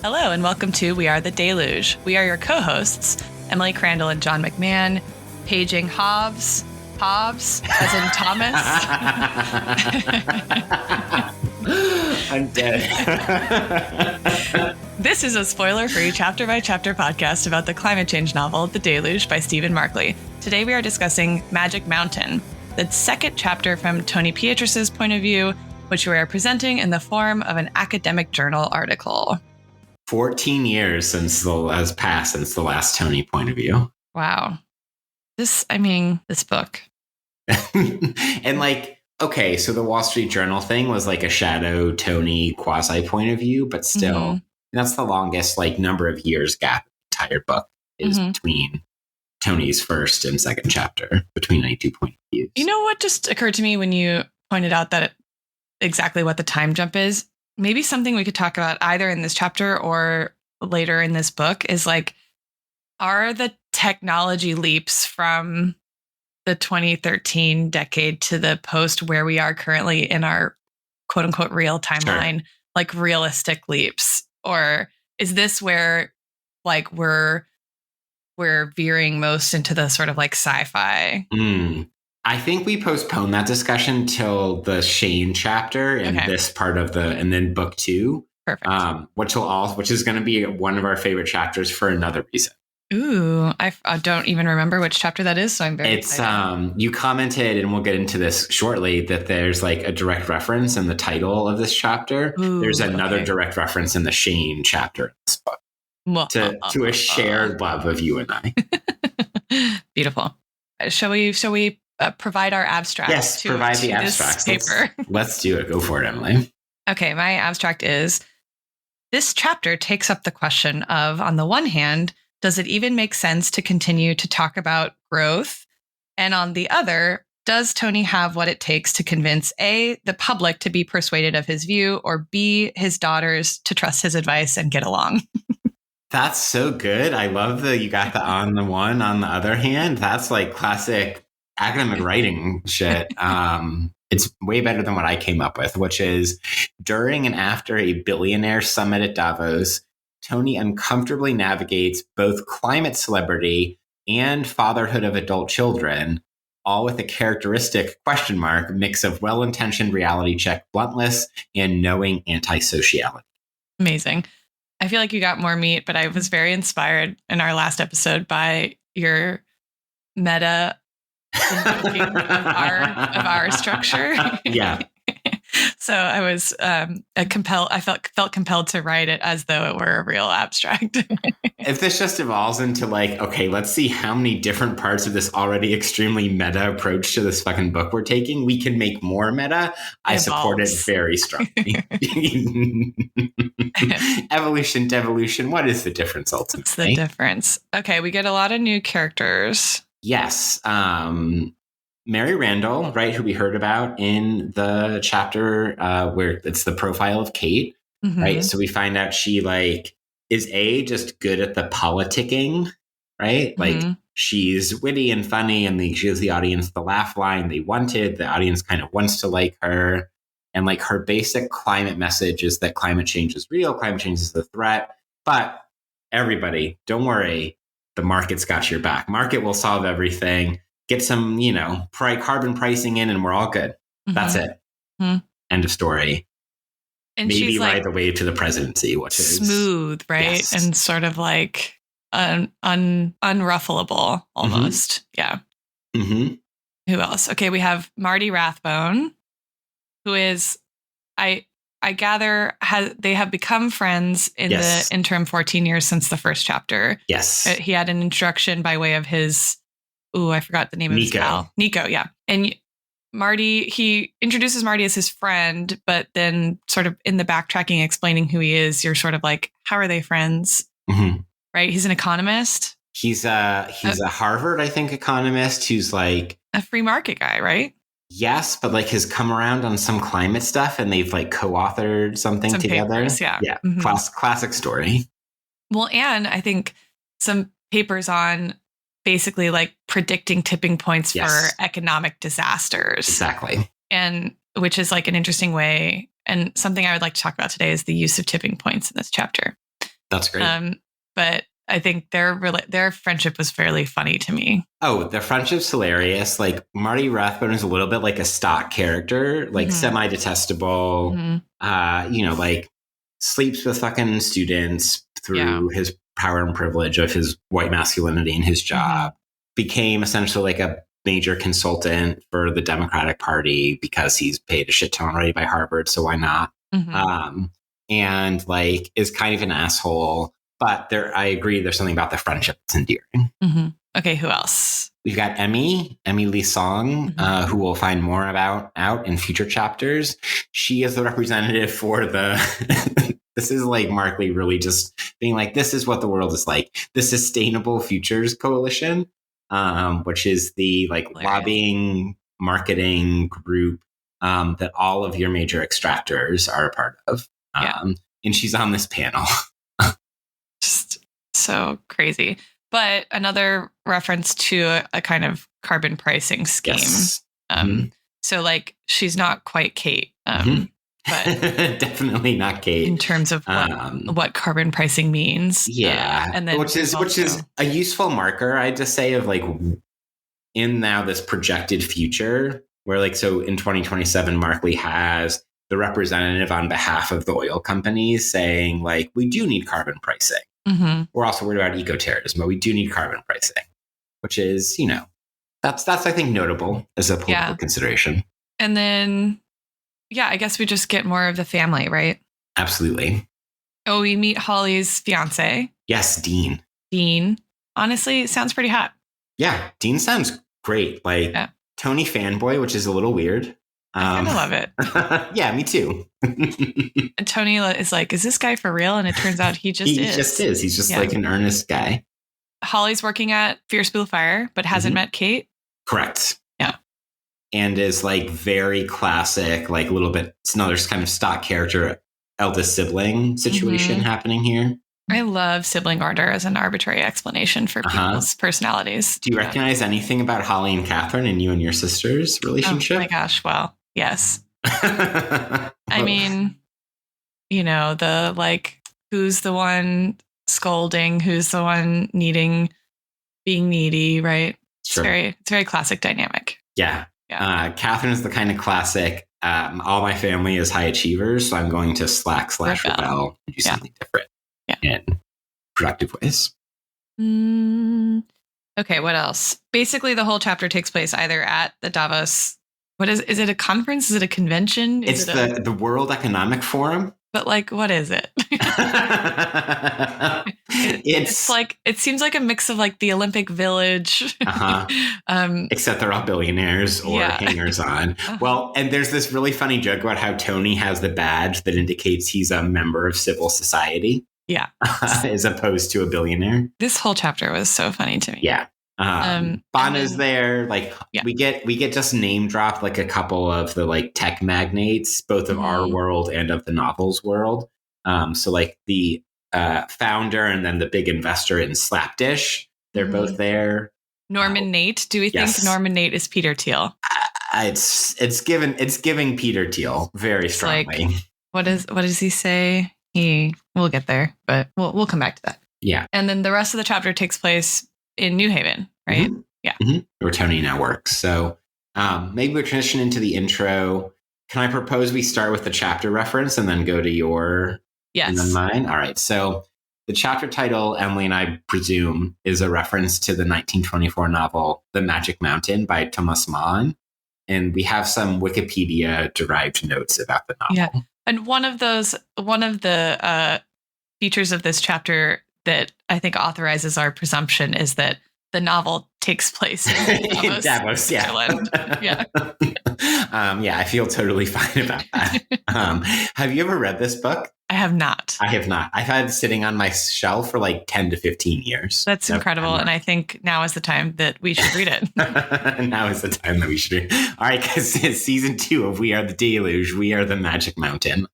Hello and welcome to We Are the Deluge. We are your co-hosts, Emily Crandall and John McMahon, paging Hobbs, as in Thomas. I'm dead. This is a spoiler-free chapter-by-chapter podcast about the climate change novel, The Deluge by Stephen Markley. Today we are discussing Magic Mountain, the second chapter from Tony Pietrus's point of view, which we are presenting in the form of an academic journal article. 14 years has passed since the last Tony point of view. Wow. This book. And okay, so the Wall Street Journal thing was like a shadow Tony quasi point of view, but still, that's the longest number of years gap in the entire book is between Tony's first and second chapter, between any 2 point of views. You know what just occurred to me when you pointed out that exactly what the time jump is? Maybe something we could talk about either in this chapter or later in this book is are the technology leaps from the 2013 decade to the post where we are currently in our quote unquote real timeline, realistic leaps? Or is this where we're veering most into the sort of sci-fi? I think we postponed that discussion till the Shane chapter in this part of and then book 2. Perfect. Which is going to be one of our favorite chapters for another reason. Ooh, I don't even remember which chapter that is, so I'm very excited. You commented, and we'll get into this shortly, that there's a direct reference in the title of this chapter. Ooh, there's another direct reference in the Shane chapter in this book to a shared love of you and I. Beautiful. Shall we provide our abstract? Yes, provide the abstract. Paper. Let's do it. Go for it, Emily. Okay, my abstract is, this chapter takes up the question of, on the one hand, does it even make sense to continue to talk about growth? And on the other, does Tony have what it takes to convince A, the public to be persuaded of his view, or B, his daughters to trust his advice and get along? That's so good. I love you got the on the one, on the other hand. That's classic academic writing shit. It's way better than what I came up with, which is, during and after a billionaire summit at Davos, Tony uncomfortably navigates both climate celebrity and fatherhood of adult children, all with a characteristic question mark mix of well-intentioned reality check bluntness and knowing antisociality. Amazing. I feel like you got more meat, but I was very inspired in our last episode by your meta of our structure. Yeah. So I was felt compelled to write it as though it were a real abstract. If this just evolves into okay, let's see how many different parts of this already extremely meta approach to this fucking book we're taking, we can make more meta. I support it very strongly. Evolution, devolution. What is the difference ultimately? What's the difference? Okay, we get a lot of new characters. Yes. Mary Randall, right, who we heard about in the chapter where it's the profile of Kate, right? So we find out she is just good at the politicking, right? She's witty and funny, and she gives the audience the laugh line they wanted. The audience kind of wants to like her. And her basic climate message is that climate change is real, climate change is the threat. But everybody, don't worry, the market's got your back. Market will solve everything. Get some, carbon pricing in, and we're all good. That's it. End of story. And maybe she's ride the wave to the presidency, which is smooth, right? Yes. And sort of unruffleable almost. Yeah. Who else? Okay, we have Marty Rathbone, who is, I gather, they have become friends in the interim 14 years since the first chapter. Yes. He had an introduction by way of his, I forgot the name of his pal. Nico, yeah. And he introduces Marty as his friend, but then sort of in the backtracking, explaining who he is, you're sort of how are they friends? Right? He's an economist. He's a Harvard, I think, economist who's a free market guy, right? Yes, but has come around on some climate stuff, and they've co-authored something together. Papers, yeah. Yeah. Classic story. Well, and I think some papers on basically predicting tipping points for economic disasters. Exactly. And which is an interesting way. And something I would like to talk about today is the use of tipping points in this chapter. That's great. But I think their friendship was fairly funny to me. Oh, their friendship's hilarious. Like Marty Rathbone is a little bit like a stock character, like semi-detestable. Like sleeps with fucking students through his power and privilege of his white masculinity and his job. Became essentially like a major consultant for the Democratic Party because he's paid a shit ton already by Harvard, so why not? And like is kind of an asshole. But I agree, there's something about the friendship that's endearing. Okay, who else? We've got Emmy Lee Song, who we'll find more about out in future chapters. She is the representative for the... This is like Mark Lee really just being like, this is what the world is like. The Sustainable Futures Coalition, which is the like lobbying marketing group that all of your major extractors are a part of. And she's on this panel. Just so crazy. But another reference to a kind of carbon pricing scheme. Yes. So like she's not quite Kate, but definitely not Kate in terms of what carbon pricing means. And then which is a useful marker, I'd just say, of like in now this projected future where like, so in 2027, Mark Lee has the representative on behalf of the oil companies saying like, we do need carbon pricing. We're also worried about eco-terrorism, but we do need carbon pricing, which is, that's I think notable as a political consideration. And then, I guess we just get more of the family, right? Absolutely. Oh, we meet Holly's fiance. Yes, Dean. Honestly, it sounds pretty hot. Yeah, Dean sounds great. Like Tony fanboy, which is a little weird. I kind of love it. Yeah, me too. And Tony is like, is this guy for real? And it turns out he just is. He just is. He's just like an earnest guy. Holly's working at Fierce Blue Fire, but hasn't met Kate. Correct. Yeah. And is like very classic, like a little bit, it's another kind of stock character, eldest sibling situation happening here. I love sibling order as an arbitrary explanation for people's personalities. Do you recognize anything about Holly and Catherine and you and your sister's relationship? Oh my gosh. Well, yes. I mean, the like, who's the one scolding, who's the one being needy, right? Sure. It's very classic dynamic. Yeah. Catherine is the kind of classic, all my family is high achievers, so I'm going to /rebel and do something different in productive ways. Okay, what else? Basically, the whole chapter takes place either at the Davos. What is it a conference? Is it a convention? It's the World Economic Forum. But like, what is it? It's like, it seems like a mix of like the Olympic Village. Except they're all billionaires or hangers on. Well, and there's this really funny joke about how Tony has the badge that indicates he's a member of civil society. Yeah. As opposed to a billionaire. This whole chapter was so funny to me. Yeah. Bona's there. Like we get just name dropped like a couple of the like tech magnates, both of our world and of the novel's world. So like the founder and then the big investor in Slapdish, they're both there. Norman Nate. Do we think Norman Nate is Peter Thiel? It's giving Peter Thiel very strongly. Like, what does he say? We'll get there, but we'll come back to that. Yeah. And then the rest of the chapter takes place in New Haven, right? Yeah. Where Tony now works. So maybe we'll transition into the intro. Can I propose we start with the chapter reference and then go to your and then mine? All right. So the chapter title, Emily and I presume, is a reference to the 1924 novel The Magic Mountain by Thomas Mann. And we have some Wikipedia-derived notes about the novel. Yeah. And one of the features of this chapter that I think authorizes our presumption is that the novel takes place in Davos, Switzerland. I feel totally fine about that. Have you ever read this book? I have not. I have not. I've had it sitting on my shelf for like 10 to 15 years. That's incredible. And I think now is the time that we should read it. Now is the time that we should read it. All right, because it's season 2 of We Are the Deluge, We Are the Magic Mountain.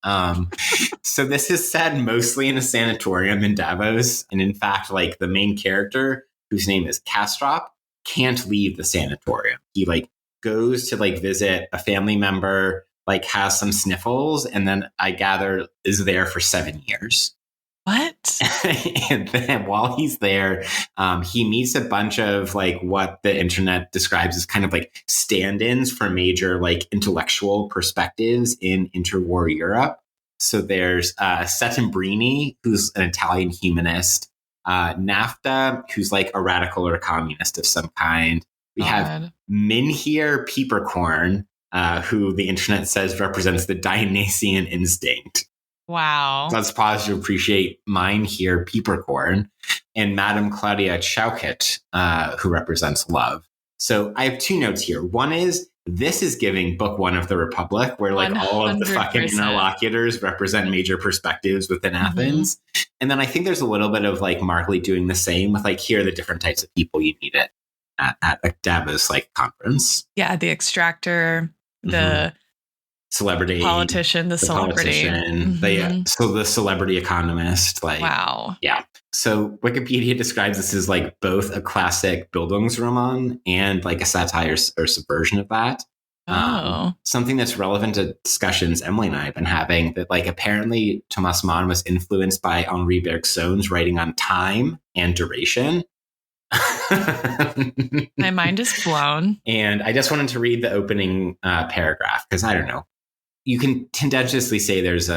So this is set mostly in a sanatorium in Davos. And in fact, like the main character, whose name is Kastrop, can't leave the sanatorium. He like goes to like visit a family member, like has some sniffles, and then I gather is there for 7 years. What? And then while he's there, he meets a bunch of like what the internet describes as kind of like stand-ins for major like intellectual perspectives in interwar Europe. So there's Settembrini, who's an Italian humanist, NAFTA, who's like a radical or a communist of some kind. We have Minhir Pieperkorn, who the internet says represents the Dionysian instinct. Wow. Let's pause to appreciate mine here, Pieperkorn, and Madame Claudia Chauket, who represents love. So I have two notes here. One is, this is giving book one of the Republic, where like 100%. All of the fucking interlocutors represent major perspectives within Athens. And then I think there's a little bit of like Markley doing the same with like, here are the different types of people you need at a Davos like conference. Yeah, the extractor, the celebrity politician, the celebrity, the celebrity economist. Like, wow. Yeah. So Wikipedia describes this as like both a classic Bildungsroman and like a satire or subversion of that. Something that's relevant to discussions Emily and I have been having, that like apparently Thomas Mann was influenced by Henri Bergson's writing on time and duration. My mind is blown. And I just wanted to read the opening paragraph, because I don't know. You can tenuously say there's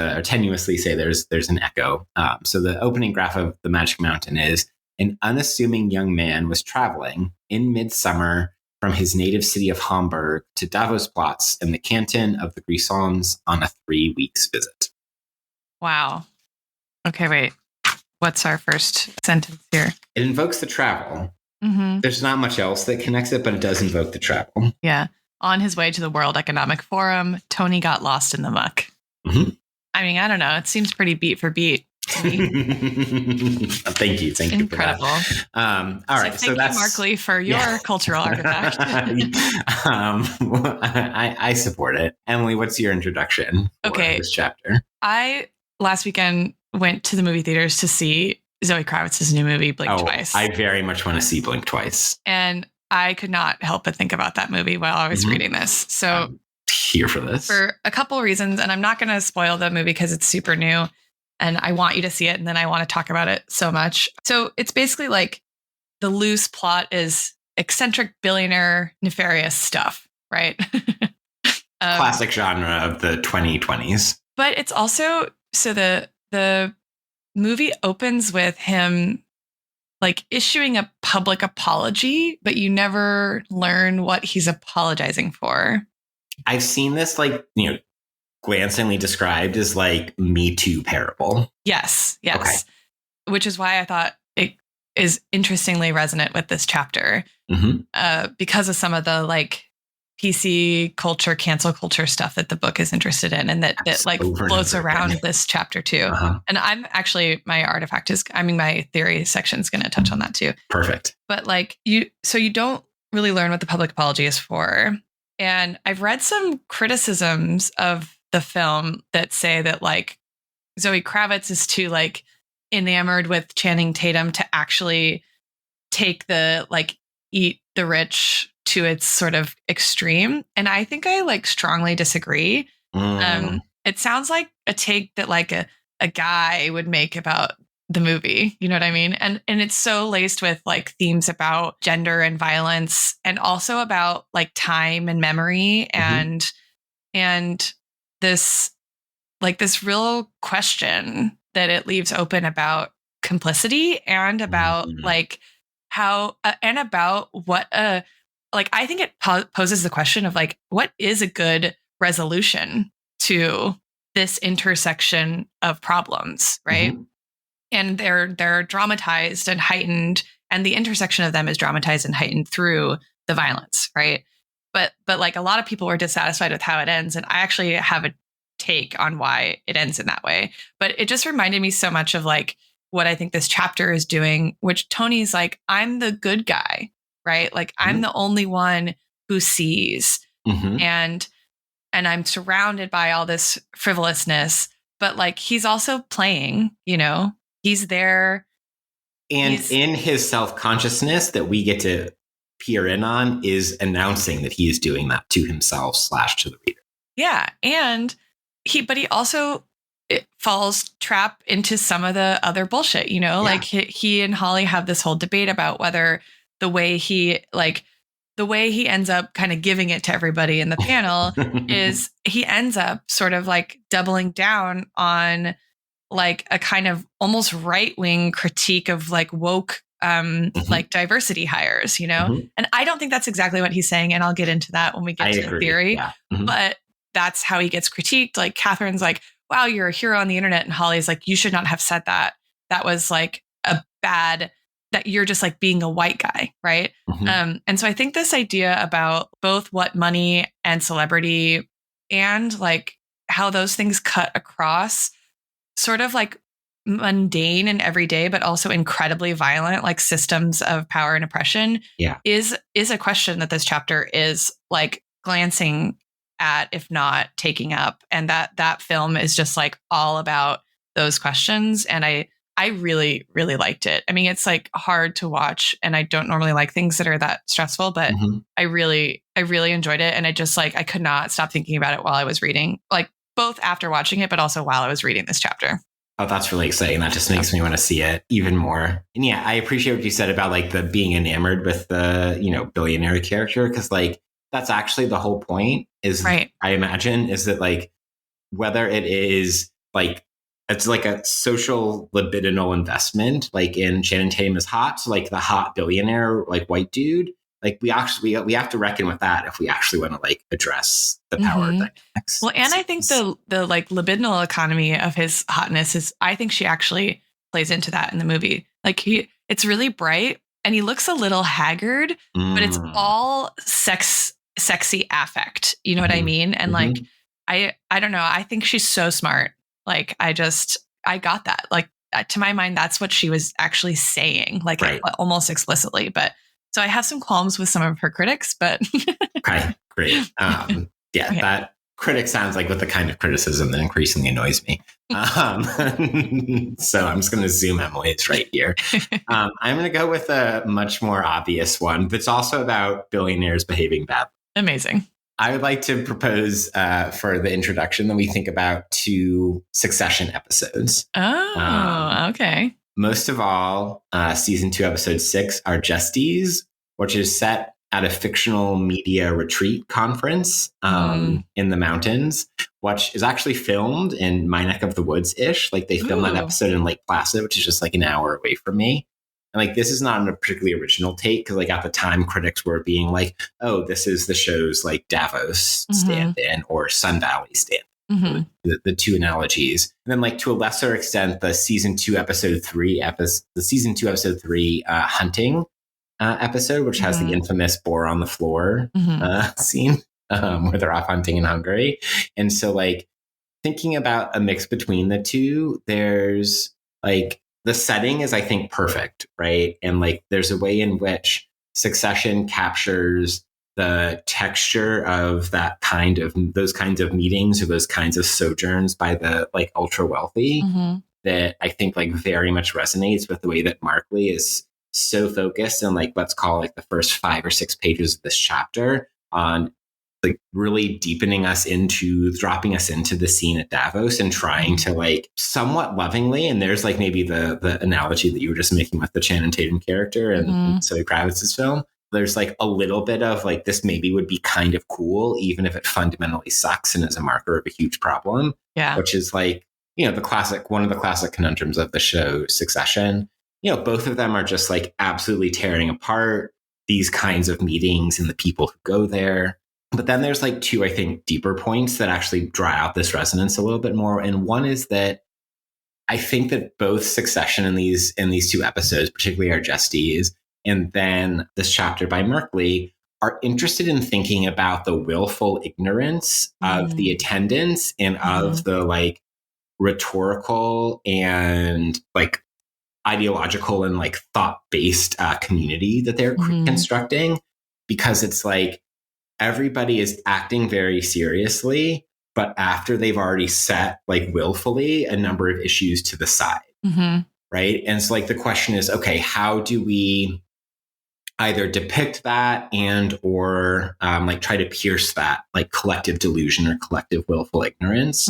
an echo. So the opening graph of The Magic Mountain is: an unassuming young man was traveling in midsummer from his native city of Hamburg to Davosplatz in the canton of the Grisons on a 3 weeks visit. Wow. Okay, wait. What's our first sentence here? It invokes the travel. There's not much else that connects it, but it does invoke the travel. Yeah. On his way to the World Economic Forum, Tony got lost in the muck. I mean, I don't know. It seems pretty beat for beat to me. Thank you. Incredible. For that. All right. So that's Markley for your cultural artifact. I support it. Emily, what's your introduction for this chapter? I last weekend went to the movie theaters to see Zoe Kravitz's new movie, Blink Twice. I very much want to see Blink Twice. And I could not help but think about that movie while I was reading this. So I'm here for this. For a couple of reasons, and I'm not going to spoil the movie because it's super new and I want you to see it, and then I want to talk about it so much. So it's basically like the loose plot is eccentric billionaire nefarious stuff, right? Classic genre of the 2020s. But it's also, so the movie opens with him like issuing a public apology, but you never learn what he's apologizing for. I've seen this like, glancingly described as like Me Too parable. Yes. Okay. Which is why I thought it is interestingly resonant with this chapter, because of some of the like PC culture, cancel culture stuff that the book is interested in, and that like floats around this chapter too. And I'm actually, my theory section is going to touch on that too. Perfect. But like you don't really learn what the public apology is for. And I've read some criticisms of the film that say that like Zoe Kravitz is too like enamored with Channing Tatum to actually take the like eat the rich to its sort of extreme. And I think I like strongly disagree. It sounds like a take that like a guy would make about the movie. You know what I mean? And it's so laced with like themes about gender and violence, and also about like time and memory, and this real question that it leaves open about complicity, and about like how and about what like I think it poses the question of like, what is a good resolution to this intersection of problems, right? And they're dramatized and heightened, and the intersection of them is dramatized and heightened through the violence, right? But like a lot of people were dissatisfied with how it ends, and I actually have a take on why it ends in that way. But it just reminded me so much of like what I think this chapter is doing, which Tony's like, I'm the good guy, right? Like I'm the only one who sees, and I'm surrounded by all this frivolousness, but like he's also playing, he's there. And in his self-consciousness that we get to peer in on is announcing that he is doing that to himself / to the reader. Yeah. And he also it falls trap into some of the other bullshit, you know, like he and Holly have this whole debate about whether the way he ends up kind of giving it to everybody in the panel is he ends up sort of like doubling down on like a kind of almost right-wing critique of like woke like diversity hires, you know? And I don't think that's exactly what he's saying. And I'll get into that when we get to the theory. Yeah. But that's how he gets critiqued. Like Catherine's like, wow, you're a hero on the internet. And Holly's like, you should not have said that. That was like a bad, that you're just like being a white guy. Right. And so I think this idea about both what money and celebrity and like how those things cut across sort of like mundane and everyday, but also incredibly violent, like systems of power and oppression is a question that this chapter is like glancing at, if not taking up. And that film is just like all about those questions. And I really, really liked it. I mean, it's like hard to watch and I don't normally like things that are that stressful, but I really enjoyed it. And I just like, I could not stop thinking about it while I was reading, like both after watching it, but also while I was reading this chapter. Oh, that's really exciting. That just makes me want to see it even more. And yeah, I appreciate what you said about like the being enamored with the, you know, billionaire character. Cause like, that's actually the whole point is right. I imagine is that like, whether it is like, it's like a social libidinal investment, like in Channing Tatum is hot. So like the hot billionaire, like white dude, like we have to reckon with that if we actually want to like address the power dynamics. Well, and I think the like libidinal economy of his hotness is, I think she actually plays into that in the movie. Like it's really bright and he looks a little haggard, but it's all sexy affect. You know what I mean? And like, I don't know. I think she's so smart. Like, I got that. Like, to my mind, that's what she was actually saying, like almost explicitly. But so I have some qualms with some of her critics, but. Okay, great. That critic sounds like with the kind of criticism that increasingly annoys me. So I'm just going to zoom Emily's right here. I'm going to go with a much more obvious one that's also about billionaires behaving badly. Amazing. I would like to propose for the introduction that we think about 2 Succession episodes. Oh, okay. Most of all, season 2, episode 6, are Justice, which is set at a fictional media retreat conference in the mountains, which is actually filmed in my neck of the woods-ish. Like they filmed that episode in Lake Placid, which is just like an hour away from me. And like, this is not a particularly original take because like at the time critics were being like, oh, this is the show's like Davos stand-in or Sun Valley stand-in. The 2 analogies. And then like to a lesser extent, the season 2, episode 3 hunting episode, which has the infamous boar on the floor scene where they're off hunting in Hungary. And so like thinking about a mix between the 2, there's like, the setting is, I think, perfect, right? And like, there's a way in which Succession captures the texture of those kinds of meetings or those kinds of sojourns by the like ultra wealthy that I think like very much resonates with the way that Markley is so focused on like, let's call like the first 5 or 6 pages of this chapter on like really dropping us into the scene at Davos and trying to like somewhat lovingly. And there's like maybe the analogy that you were just making with the Channing Tatum character and Zoe Kravitz's film. There's like a little bit of like, this maybe would be kind of cool, even if it fundamentally sucks and is a marker of a huge problem. Yeah. Which is like, you know, one of the classic conundrums of the show Succession. You know, both of them are just like absolutely tearing apart these kinds of meetings and the people who go there. But then there's like 2, I think, deeper points that actually draw out this resonance a little bit more. And one is that I think that both Succession in these 2 episodes, particularly our Justice, and then this chapter by Merkley, are interested in thinking about the willful ignorance of the attendants and of the like rhetorical and like ideological and like thought-based community that they're constructing, because it's like, everybody is acting very seriously, but after they've already set like willfully a number of issues to the side. Right. And so like the question is, okay, how do we either depict that and or like try to pierce that like collective delusion or collective willful ignorance.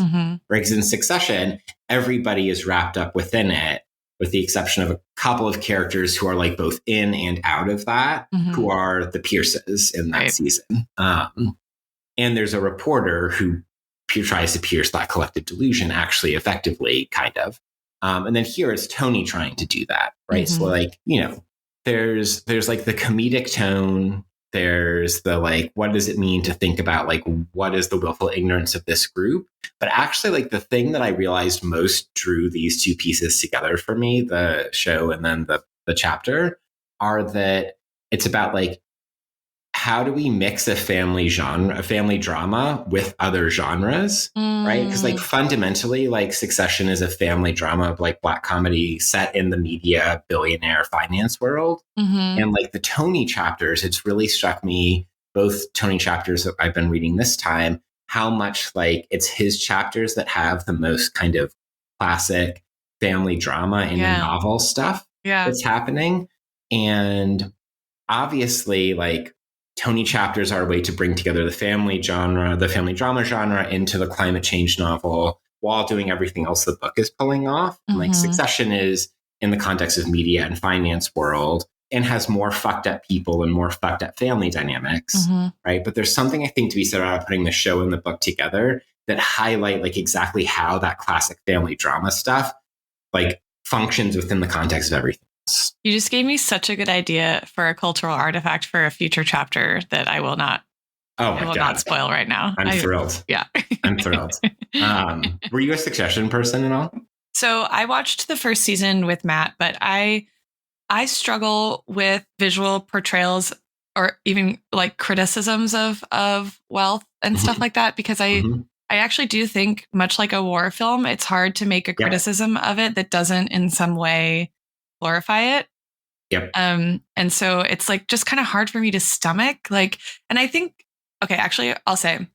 Because in Succession, everybody is wrapped up within it, with the exception of a couple of characters who are like both in and out of that, who are the Pierces in that season. And there's a reporter who tries to pierce that collective delusion actually effectively, kind of. And then here it's Tony trying to do that, right? So like, you know, there's like the comedic tone. There's the like, what does it mean to think about like, what is the willful ignorance of this group? But actually, like the thing that I realized most drew these two pieces together for me, the show and then the chapter, are that it's about like, how do we mix a family drama with other genres, right? Because like fundamentally, like Succession is a family drama of like Black comedy set in the media billionaire finance world. And like the Tony chapters, it's really struck me, both Tony chapters that I've been reading this time, how much like it's his chapters that have the most kind of classic family drama in the novel stuff that's happening. And obviously, like, Tony chapters are a way to bring together the family drama genre into the climate change novel while doing everything else the book is pulling off. Like Succession is in the context of media and finance world and has more fucked up people and more fucked up family dynamics, right? But there's something I think to be said about putting the show and the book together that highlight like exactly how that classic family drama stuff like functions within the context of everything. You just gave me such a good idea for a cultural artifact for a future chapter that I will not. Not spoil right now. I'm thrilled. Yeah, I'm thrilled. Were you a Succession person at all? So I watched the first season with Matt, but I struggle with visual portrayals or even like criticisms of wealth and stuff like that, because I actually do think, much like a war film, it's hard to make a criticism of it that doesn't in some way glorify it. And so it's like just kind of hard for me to stomach. Like, and I think, okay, actually, I'll say,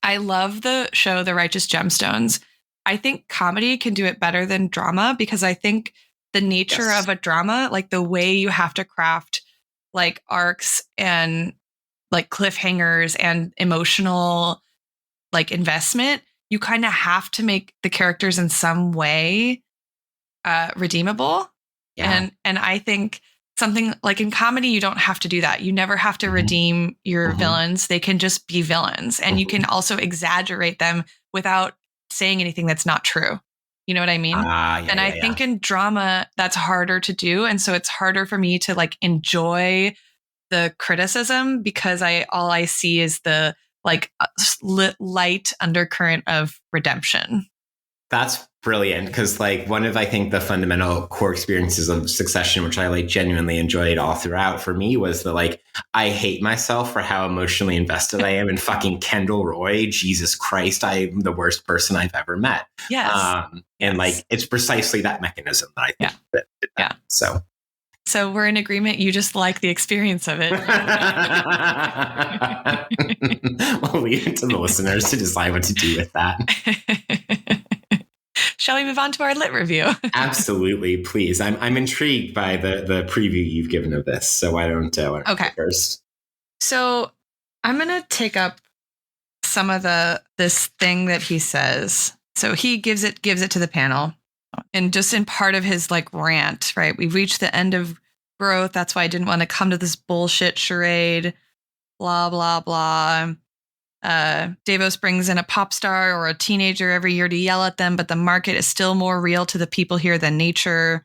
I love the show The Righteous Gemstones. I think comedy can do it better than drama, because I think the nature of a drama, like the way you have to craft like arcs and like cliffhangers and emotional like investment, you kind of have to make the characters in some way redeemable. And I think something like in comedy, you don't have to do that. You never have to redeem your villains. They can just be villains. And you can also exaggerate them without saying anything that's not true. You know what I mean? I think in drama, that's harder to do. And so it's harder for me to like enjoy the criticism, because all I see is the like light undercurrent of redemption. That's brilliant, because like one of, I think, the fundamental core experiences of Succession, which I like genuinely enjoyed all throughout, for me was the like, I hate myself for how emotionally invested I am in fucking Kendall Roy. Jesus Christ, I'm the worst person I've ever met. And like, it's precisely that mechanism that I think that. So we're in agreement. You just like the experience of it. We'll leave it to the listeners to decide what to do with that. Shall we move on to our lit review? Absolutely, please. I'm intrigued by the preview you've given of this. So why don't go first? So I'm going to take up some of this thing that he says. So he gives it to the panel, and just in part of his like rant, right? We've reached the end of growth. That's why I didn't want to come to this bullshit charade. Blah blah blah. Davos brings in a pop star or a teenager every year to yell at them, but the market is still more real to the people here than nature.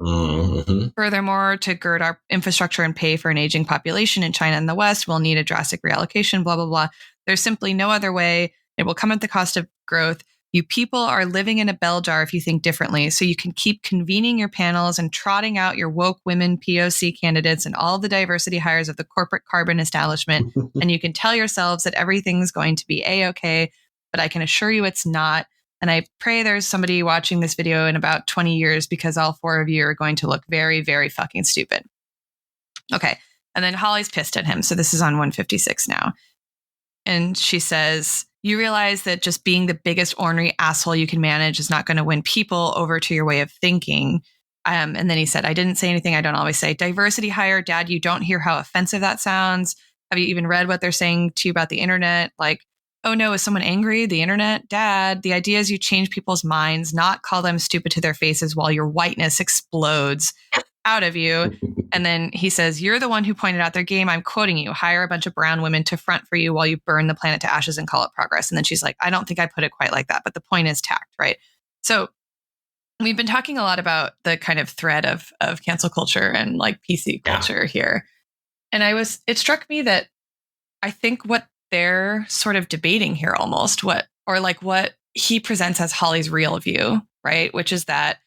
Furthermore, to gird our infrastructure and pay for an aging population in China and the West, we'll need a drastic reallocation, blah, blah, blah. There's simply no other way. It will come at the cost of growth. You people are living in a bell jar if you think differently, so you can keep convening your panels and trotting out your woke women POC candidates and all the diversity hires of the corporate carbon establishment, and you can tell yourselves that everything's going to be A-okay, but I can assure you it's not. And I pray there's somebody watching this video in about 20 years, because all four of you are going to look very, very fucking stupid. Okay. And then Holly's pissed at him. So this is on 156 now. And she says, you realize that just being the biggest ornery asshole you can manage is not going to win people over to your way of thinking. And then he said, I didn't say anything I don't always say. Diversity hire, Dad, you don't hear how offensive that sounds. Have you even read what they're saying to you about the internet? Like, oh no, is someone angry? The internet? Dad, the idea is you change people's minds, not call them stupid to their faces while your whiteness explodes out of you. And then he says, you're the one who pointed out their game. I'm quoting you. Hire a bunch of brown women to front for you while you burn the planet to ashes and call it progress. And then she's like, I don't think I put it quite like that, but the point is tact, right? So we've been talking a lot about the kind of thread of cancel culture and like PC culture here. And it struck me that I think what they're sort of debating here almost what he presents as Holly's real view, right? Which is that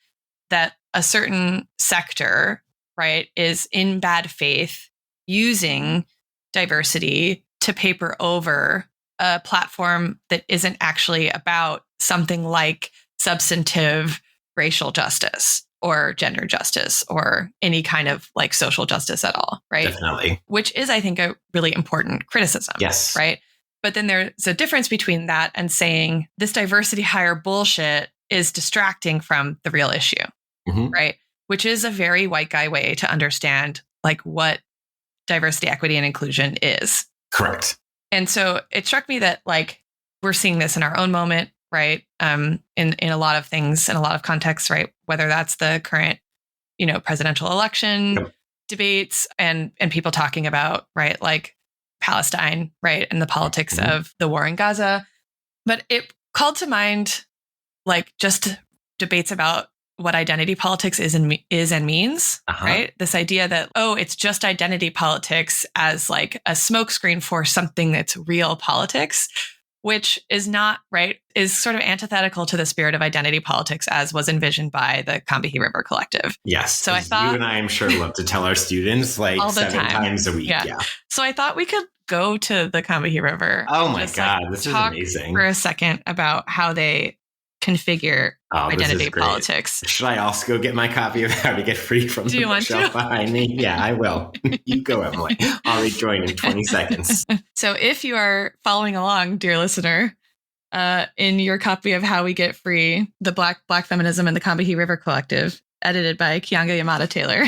a certain sector, right, is in bad faith using diversity to paper over a platform that isn't actually about something like substantive racial justice or gender justice or any kind of like social justice at all, right? Definitely. Which is, I think, a really important criticism. Yes. Right. But then there's a difference between that and saying this diversity hire bullshit is distracting from the real issue. Mm-hmm. Right. Which is a very white guy way to understand like what diversity, equity, and inclusion is. Correct. And so it struck me that like we're seeing this in our own moment, right? In a lot of things, in a lot of contexts, right? Whether that's the current, presidential election debates and people talking about, right, like Palestine, right, and the politics of the war in Gaza. But it called to mind like just debates about what identity politics is and means, right? This idea that, it's just identity politics as like a smokescreen for something that's real politics, which is not, right, is sort of antithetical to the spirit of identity politics as was envisioned by the Combahee River Collective. Yes. So I thought you and I, I'm sure, love to tell our students like all the 7 times a week. Yeah. So I thought we could go to the Combahee River. Oh my God, this is amazing. For a second about how they configure identity politics. Should I also go get my copy of How to Get Free from the bookshelf behind me? Yeah, I will. You go, Emily. I'll rejoin in 20 seconds. So if you are following along, dear listener, in your copy of How We Get Free, the Black Feminism and the Combahee River Collective, edited by Kianga Yamada Taylor.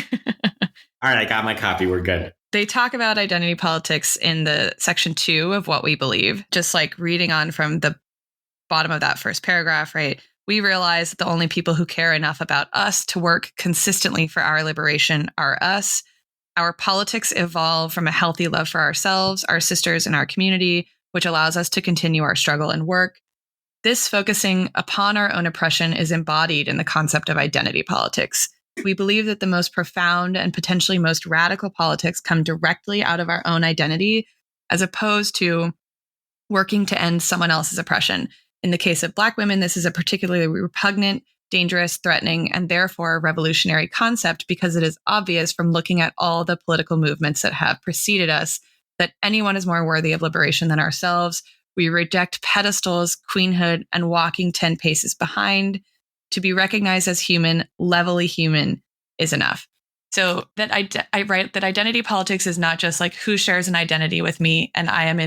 All right, I got my copy. We're good. They talk about identity politics in the section 2 of What We Believe, just like reading on from the bottom of that first paragraph, right? We realize that the only people who care enough about us to work consistently for our liberation are us. Our politics evolve from a healthy love for ourselves, our sisters, and our community, which allows us to continue our struggle and work. This focusing upon our own oppression is embodied in the concept of identity politics. We believe that the most profound and potentially most radical politics come directly out of our own identity, as opposed to working to end someone else's oppression. In the case of Black women, this is a particularly repugnant, dangerous, threatening, and therefore revolutionary concept because it is obvious from looking at all the political movements that have preceded us that anyone is more worthy of liberation than ourselves. We reject pedestals, queenhood, and walking 10 paces behind. To be recognized as human, levelly human, is enough. So that I write that identity politics is not just like who shares an identity with me and I am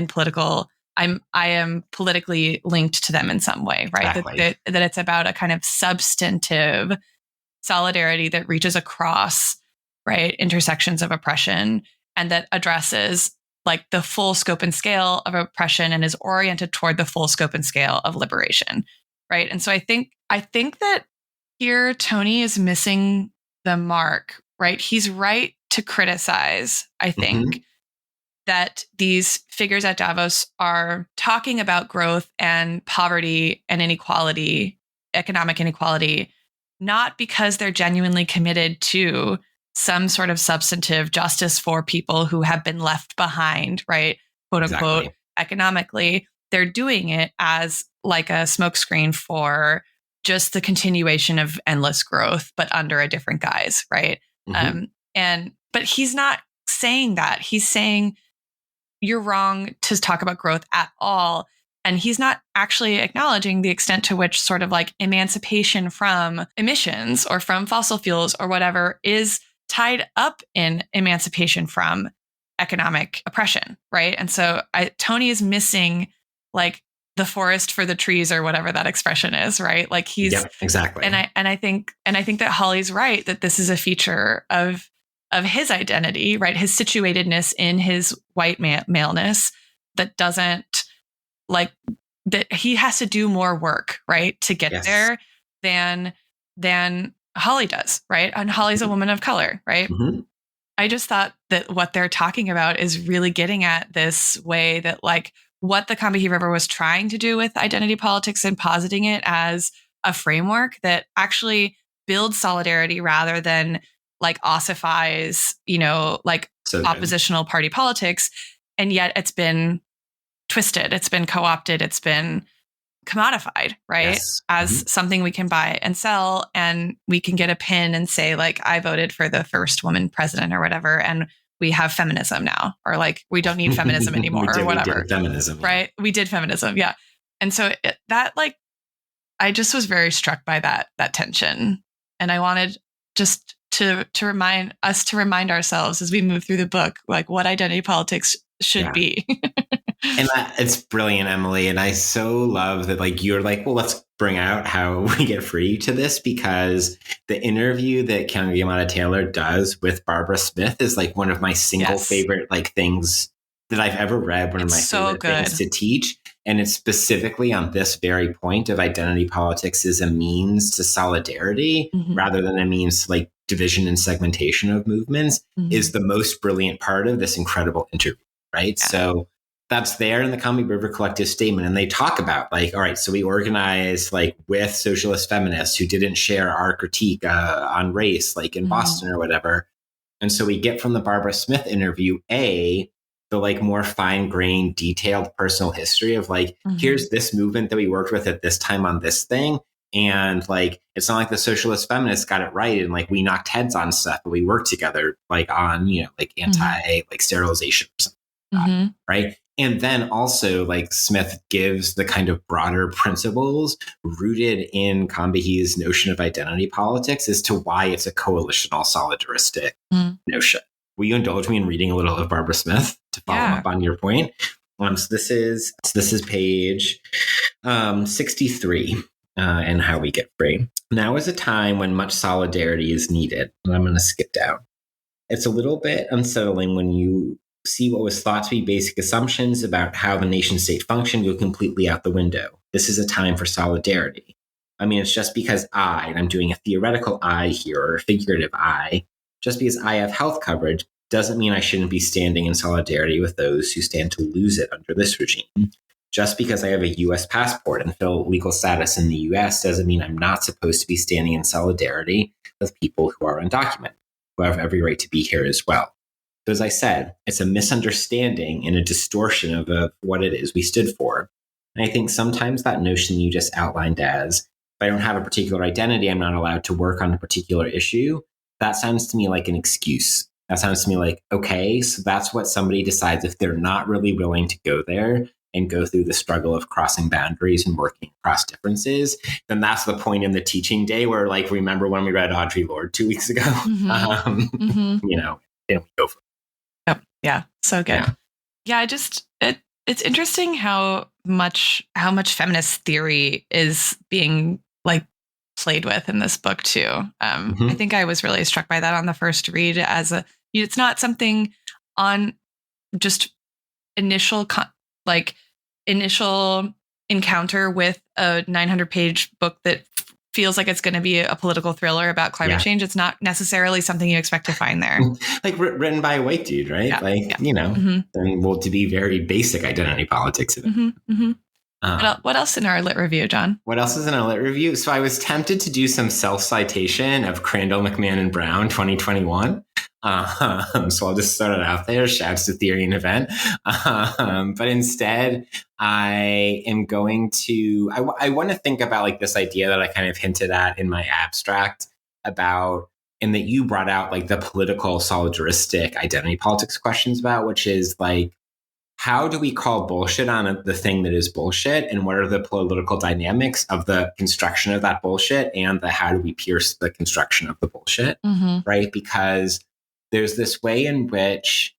politically linked to them in some way, right? Exactly. That it's about a kind of substantive solidarity that reaches across, right, intersections of oppression and that addresses like the full scope and scale of oppression and is oriented toward the full scope and scale of liberation, right? And so I think that here Tony is missing the mark, right? He's right to criticize, I think, that these figures at Davos are talking about growth and poverty and inequality, economic inequality, not because they're genuinely committed to some sort of substantive justice for people who have been left behind, right? Quote unquote, economically. They're doing it as like a smokescreen for just the continuation of endless growth, but under a different guise, right? But he's not saying that. He's saying you're wrong to talk about growth at all. And he's not actually acknowledging the extent to which sort of like emancipation from emissions or from fossil fuels or whatever is tied up in emancipation from economic oppression, right? And so Tony is missing like the forest for the trees, or whatever that expression is, right? Like he's exactly. And I think that Holly's right, that this is a feature of his identity, right? His situatedness in his white maleness that doesn't like that he has to do more work, right, to get there than Holly does, right? And Holly's a woman of color, right? Mm-hmm. I just thought that what they're talking about is really getting at this way that like what the Combahee River was trying to do with identity politics and positing it as a framework that actually builds solidarity rather than like ossifies, like oppositional party politics. And yet it's been twisted, it's been co-opted, it's been commodified, right? As something we can buy and sell, and we can get a pin and say like, I voted for the first woman president or whatever, and we have feminism now, or like we don't need feminism anymore or whatever. We did feminism, right? We did feminism, yeah. And so that like, I just was very struck by that tension, and I wanted just to remind ourselves as we move through the book, like what identity politics should be. And it's brilliant, Emily. And I so love that, like, you're like, well, let's bring out how we get free to this, because the interview that Keanu Taylor does with Barbara Smith is like one of my single favorite like things that I've ever read. One of my favorite things to teach. And it's specifically on this very point of identity politics as a means to solidarity rather than a means to like division and segmentation of movements is the most brilliant part of this incredible interview. Right. Yeah. So that's there in the Combahee River Collective statement. And they talk about like, all right, so we organized like with socialist feminists who didn't share our critique on race, like in Boston or whatever. And so we get from the Barbara Smith interview, the like more fine-grained, detailed personal history of like, here's this movement that we worked with at this time on this thing. And like, it's not like the socialist feminists got it right and like we knocked heads on stuff, but we worked together like on, like anti like sterilization or something. Right. And then also like Smith gives the kind of broader principles rooted in Combahee's notion of identity politics as to why it's a coalitional solidaristic notion. Will you indulge me in reading a little of Barbara Smith to follow up on your point? So this is page 63 and how we get free. Now is a time when much solidarity is needed. And I'm going to skip down. It's a little bit unsettling when you see what was thought to be basic assumptions about how the nation state functioned go completely out the window. This is a time for solidarity. I mean, it's just because and I'm doing a theoretical I here, or a figurative I, just because I have health coverage doesn't mean I shouldn't be standing in solidarity with those who stand to lose it under this regime. Just because I have a U.S. passport and fill legal status in the U.S. doesn't mean I'm not supposed to be standing in solidarity with people who are undocumented, who have every right to be here as well. So as I said, it's a misunderstanding and a distortion of what it is we stood for. And I think sometimes that notion you just outlined as, if I don't have a particular identity, I'm not allowed to work on a particular issue, that sounds to me like an excuse. That sounds to me like, okay, so that's what somebody decides if they're not really willing to go there and go through the struggle of crossing boundaries and working across differences, then that's the point in the teaching day where, like, remember when we read Audre Lorde 2 weeks ago? Then we go for it. Yeah, so good. Yeah, it's interesting how much feminist theory is being like played with in this book too. I think I was really struck by that on the first read it's not something on just initial encounter with a 900-page book that feels like it's going to be a political thriller about climate change. It's not necessarily something you expect to find there. Like written by a white dude, right? To be very basic identity politics. What else in our lit review, John? What else is in our lit review? So I was tempted to do some self-citation of Crandall, McMahon, and Brown 2021. So I'll just start it out there. Shouts to Theory and Event. But instead, I am going to, I want to think about like this idea that I kind of hinted at in my abstract about, and that you brought out, like the political solidaristic identity politics questions about, which is like, how do we call bullshit on the thing that is bullshit? And what are the political dynamics of the construction of that bullshit and how do we pierce the construction of the bullshit, right? Because there's this way in which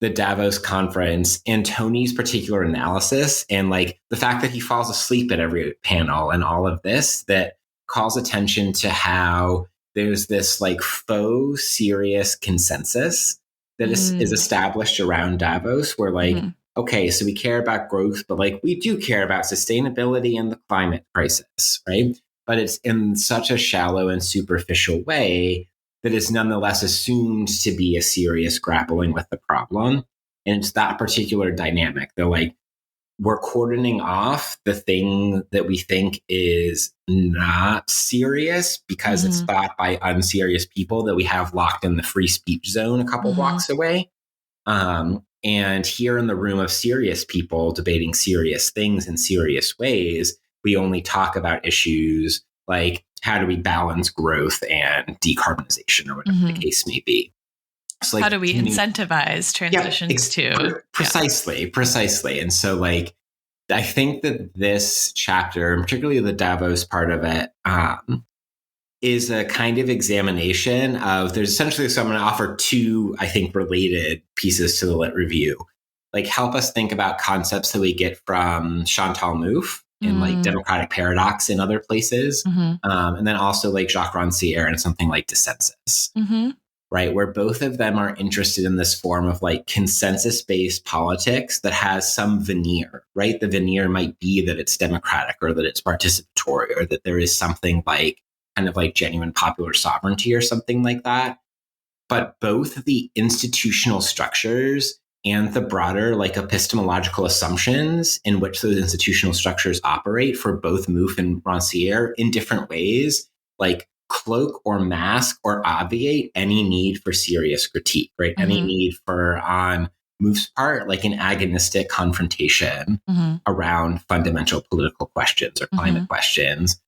the Davos conference and Tony's particular analysis and like the fact that he falls asleep at every panel and all of this that calls attention to how there's this like faux serious consensus that is established around Davos where like, okay, so we care about growth, but like we do care about sustainability and the climate crisis, right? But it's in such a shallow and superficial way that is nonetheless assumed to be a serious grappling with the problem. And it's that particular dynamic. They're like, we're cordoning off the thing that we think is not serious because it's thought by unserious people that we have locked in the free speech zone a couple blocks away. And here in the room of serious people debating serious things in serious ways, we only talk about issues like how do we balance growth and decarbonization or whatever the case may be. So, like, how do we incentivize transitions to precisely. And so like I think that this chapter, and particularly the Davos part of it, is a kind of examination of there's essentially, so I'm going to offer two, I think, related pieces to the Lit Review. Like help us think about concepts that we get from Chantal Mouffe in like Democratic Paradox in other places. And then also like Jacques Rancière and something like Dissensus, right? Where both of them are interested in this form of like consensus-based politics that has some veneer, right? The veneer might be that it's democratic or that it's participatory or that there is something like kind of like genuine popular sovereignty or something like that. But both the institutional structures and the broader like epistemological assumptions in which those institutional structures operate for both Mouffe and Rancière in different ways, like cloak or mask or obviate any need for serious critique, right? Any need for, on Mouffe's part, like an agonistic confrontation around fundamental political questions or climate questions.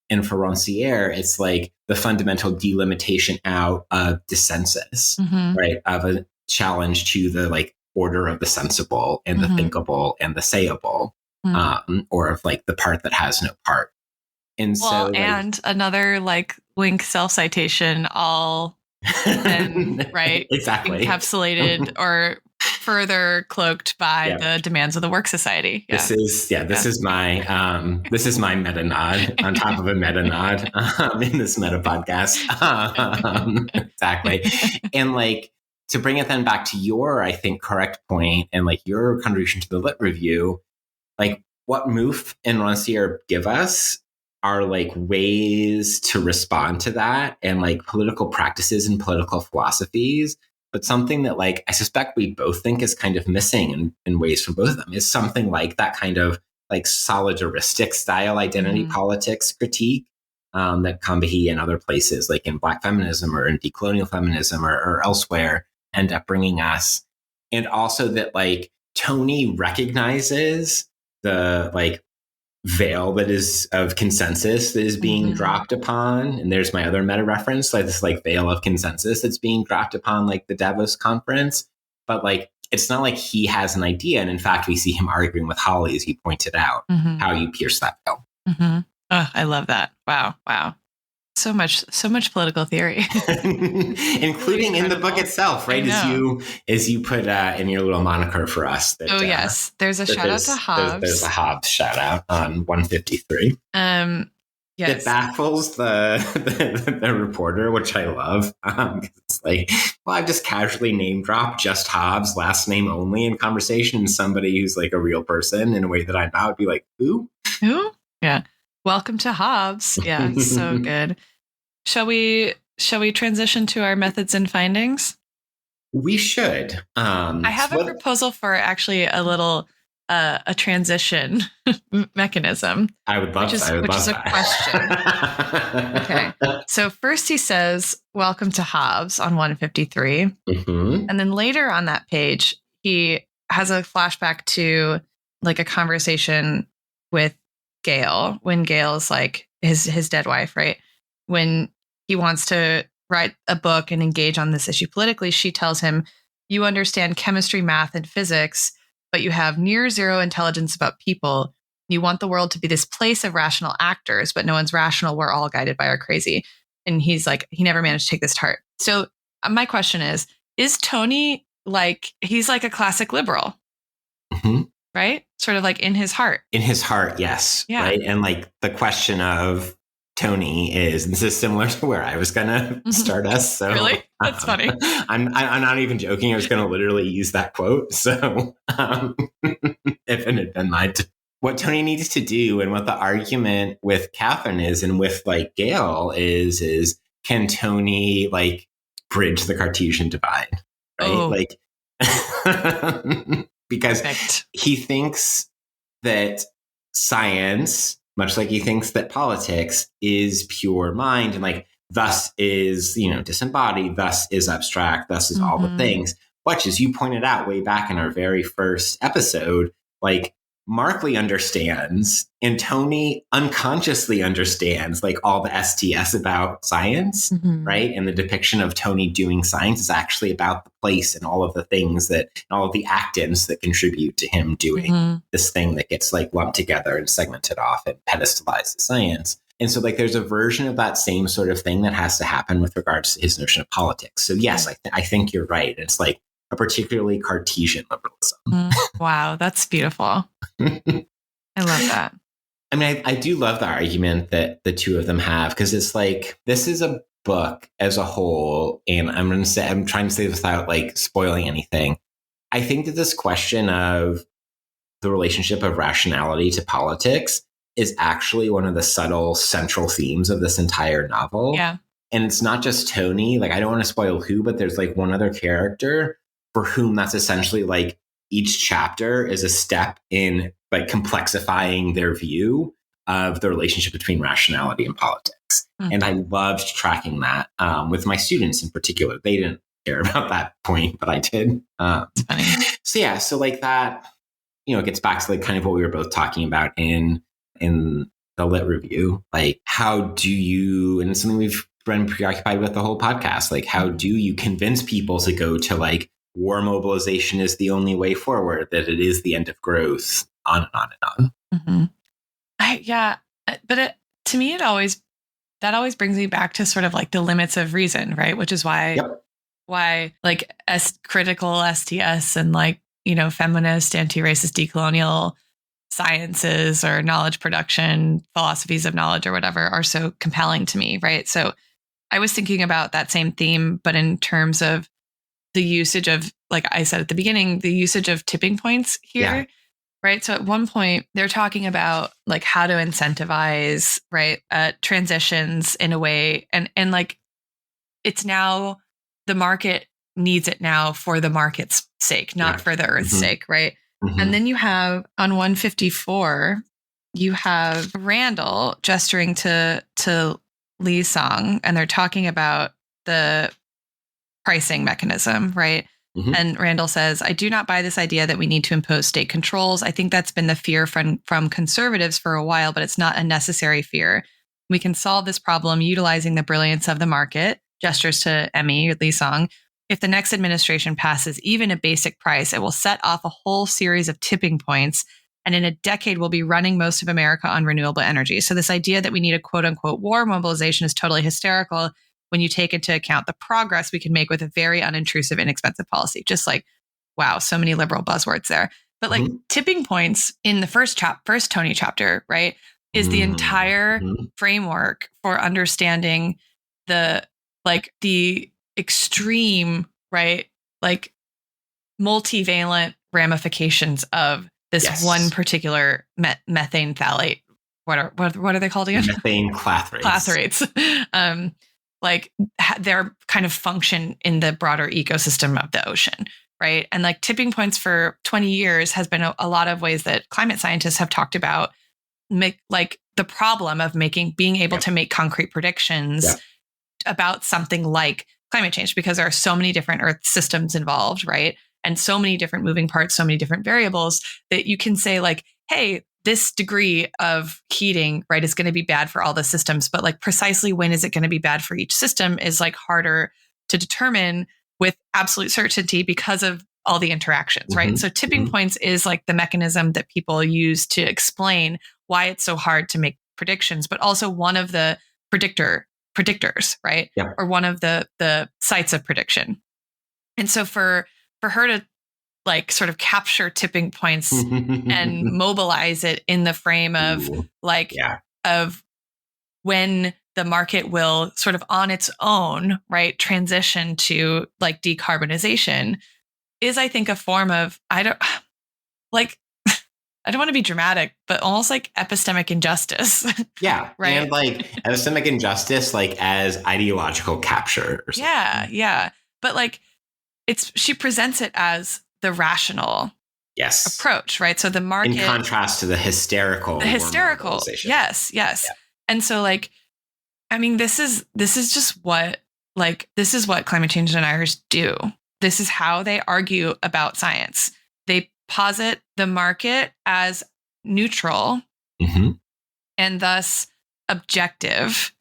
And for Rancière, it's like the fundamental delimitation out of dissensus, right? Of a challenge to the like order of the sensible and the thinkable and the sayable, or of like the part that has no part. And so, like, and another like wink self-citation, all then, right? Exactly. Encapsulated or further cloaked by the demands of the work society. This is my meta nod on top of a meta nod in this meta podcast. Exactly. And like to bring it then back to your, I think, correct point and like your contribution to the Lit Review, like what Mouffe and Rancière give us are like ways to respond to that and like political practices and political philosophies. But something that like I suspect we both think is kind of missing in ways from both of them is something like that kind of like solidaristic style identity politics critique that Combahee and other places like in Black feminism or in decolonial feminism or elsewhere end up bringing us. And also that like Tony recognizes the like veil that is of consensus that is being dropped upon. And there's my other meta reference, like this like veil of consensus that's being dropped upon like the Davos conference. But like, it's not like he has an idea. And in fact, we see him arguing with Holly, as you pointed out, how you pierce that veil. Oh, I love that. Wow. So much political theory, including in the book itself, right? As you put in your little moniker for us. That, yes, there's a shout out to Hobbes. There's a Hobbes shout out on 153. Yes, it baffles the reporter, which I love. It's like, well, I've just casually name dropped just Hobbes, last name only in conversation, and somebody who's like a real person in a way that I would be like, who? Yeah. Welcome to Hobbes. Yeah, it's so good. Shall we transition to our methods and findings? We should. I have a proposal for actually a little a transition mechanism. I would love that. Which is a question. Okay. So first he says, welcome to Hobbes on 153. And then later on that page, he has a flashback to like a conversation with Gail, when Gail's like his dead wife, right? When he wants to write a book and engage on this issue politically, she tells him, you understand chemistry, math, and physics, but you have near zero intelligence about people. You want the world to be this place of rational actors, but no one's rational. We're all guided by our crazy. And he's like, he never managed to take this to heart. So my question is Tony like he's like a classic liberal, right? Sort of like in his heart. In his heart, yes. Yeah. Right. And like the question of Tony is, and this is similar to where I was going to start us. So really? That's funny. I'm not even joking. I was going to literally use that quote. So if it had been mine, what Tony needs to do and what the argument with Catherine is and with like Gail is can Tony like bridge the Cartesian divide? Right. Oh. Like, because Perfect. He thinks that science, much like he thinks that politics, is pure mind and like thus is, disembodied, thus is abstract, thus is all the things. Which, as you pointed out way back in our very first episode, like Markley understands and Tony unconsciously understands like all the STS about science, right? And the depiction of Tony doing science is actually about the place and all of the things and all of the actants that contribute to him doing this thing that gets like lumped together and segmented off and pedestalized as science. And so like there's a version of that same sort of thing that has to happen with regards to his notion of politics. So yes, I think you're right. It's like a particularly Cartesian liberalism. Wow, that's beautiful. I love that. I mean, I do love the argument that the two of them have, because it's like, this is a book as a whole, and I'm trying to say this without like spoiling anything. I think that this question of the relationship of rationality to politics is actually one of the subtle central themes of this entire novel. Yeah. And it's not just Tony. Like, I don't want to spoil who, but there's like one other character for whom that's essentially like each chapter is a step in like complexifying their view of the relationship between rationality and politics. And I loved tracking that with my students in particular. They didn't care about that point, but I did. Funny. So yeah, so like that, it gets back to like kind of what we were both talking about in the lit review. Like, how do you, and it's something we've been preoccupied with the whole podcast, like how do you convince people to go to like war mobilization is the only way forward, that it is the end of growth, on and on and on. But to me, that always brings me back to sort of like the limits of reason, right? Which is why like critical STS and like, feminist, anti-racist, decolonial sciences or knowledge production, philosophies of knowledge or whatever are so compelling to me, right? So I was thinking about that same theme, but in terms of the usage of, like I said at the beginning, the usage of tipping points here, right? So at one point they're talking about like how to incentivize, right, transitions in a way, and like it's now the market needs it now for the market's sake, not for the earth's sake, right? And then you have on 154, you have Randall gesturing to Lee's song, and they're talking about the pricing mechanism, right? And Randall says, I do not buy this idea that we need to impose state controls. I think that's been the fear from conservatives for a while, but it's not a necessary fear. We can solve this problem utilizing the brilliance of the market, gestures to Emmy or Lee Song. If the next administration passes even a basic price, it will set off a whole series of tipping points. And in a decade, we'll be running most of America on renewable energy. So this idea that we need a quote unquote war mobilization is totally hysterical when you take into account the progress we can make with a very unintrusive, inexpensive policy. Just like, wow, so many liberal buzzwords there. But like tipping points in the first Tony chapter, right, is the entire framework for understanding the extreme, right, like multivalent ramifications of this one particular methane phthalate. What are they called again? Methane clathrates. Like their kind of function in the broader ecosystem of the ocean, right? And like tipping points for 20 years has been a lot of ways that climate scientists have talked about like the problem of being able to make concrete predictions about something like climate change, because there are so many different Earth systems involved, right? And so many different moving parts, so many different variables that you can say like, hey, this degree of heating, right, is going to be bad for all the systems, but like precisely when is it going to be bad for each system is like harder to determine with absolute certainty because of all the interactions, right? So tipping points is like the mechanism that people use to explain why it's so hard to make predictions, but also one of the predictors, right? Or one of the sites of prediction. And so for for her to like sort of capture tipping points and mobilize it in the frame of of when the market will sort of on its own, right, transition to like decarbonization is, I think, a form of, I don't want to be dramatic, but almost like epistemic injustice. Yeah. Right. And like epistemic injustice, like as ideological capture or something. Yeah. Yeah. But like she presents it as the rational approach, right? So the market, in contrast to the hysterical. Yes. Yeah. And so like, I mean, this is just what, like, this is what climate change deniers do. This is how they argue about science. They posit the market as neutral and thus objective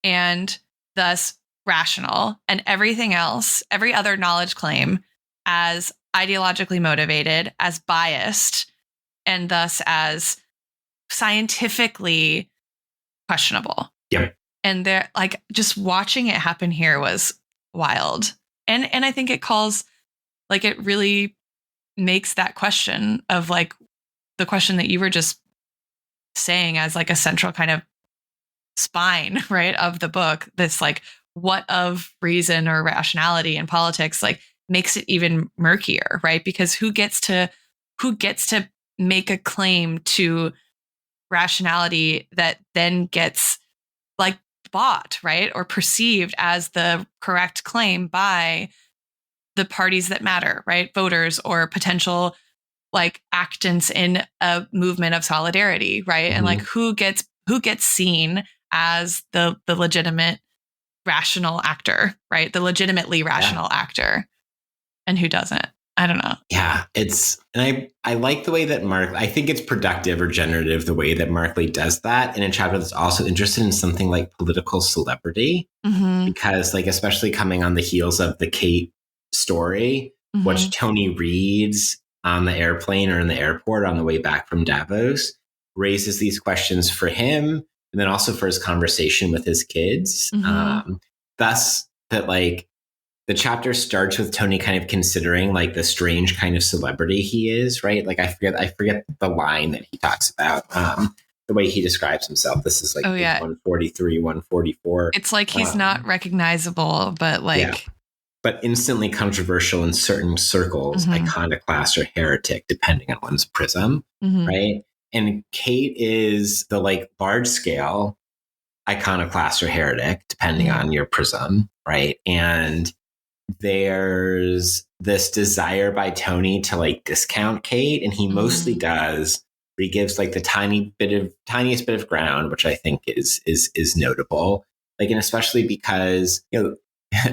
and thus rational, and everything else, every other knowledge claim, as ideologically motivated, as biased, and thus as scientifically questionable. Yep. And they're like, just watching it happen here was wild. And I think it calls, like, it really makes that question of like the question that you were just saying as like a central kind of spine, right, of the book. This like, what of reason or rationality in politics, like, makes it even murkier, right? Because who gets to make a claim to rationality that then gets like bought, right, or perceived as the correct claim by the parties that matter, right? Voters or potential like actants in a movement of solidarity, right? And like who gets seen as the legitimate rational actor, right? The legitimately rational actor, and who doesn't. I don't know. Yeah, and I like the way that I think it's productive or generative the way that Markley does that in a chapter that's also interested in something like political celebrity, because like, especially coming on the heels of the Kate story, which Tony reads on the airplane or in the airport on the way back from Davos, raises these questions for him and then also for his conversation with his kids. Thus that like, the chapter starts with Tony kind of considering like the strange kind of celebrity he is, right? Like I forget the line that he talks about, the way he describes himself. This is like 143, 144. It's like he's not recognizable, but like, but instantly controversial in certain circles, iconoclast or heretic, depending on one's prism, right? And Kate is the like large scale iconoclast or heretic, depending on your prism, right? And there's this desire by Tony to like discount Kate, and he mostly does, but he gives like the tiniest bit of ground, which I think is notable. Like, and especially because, you know,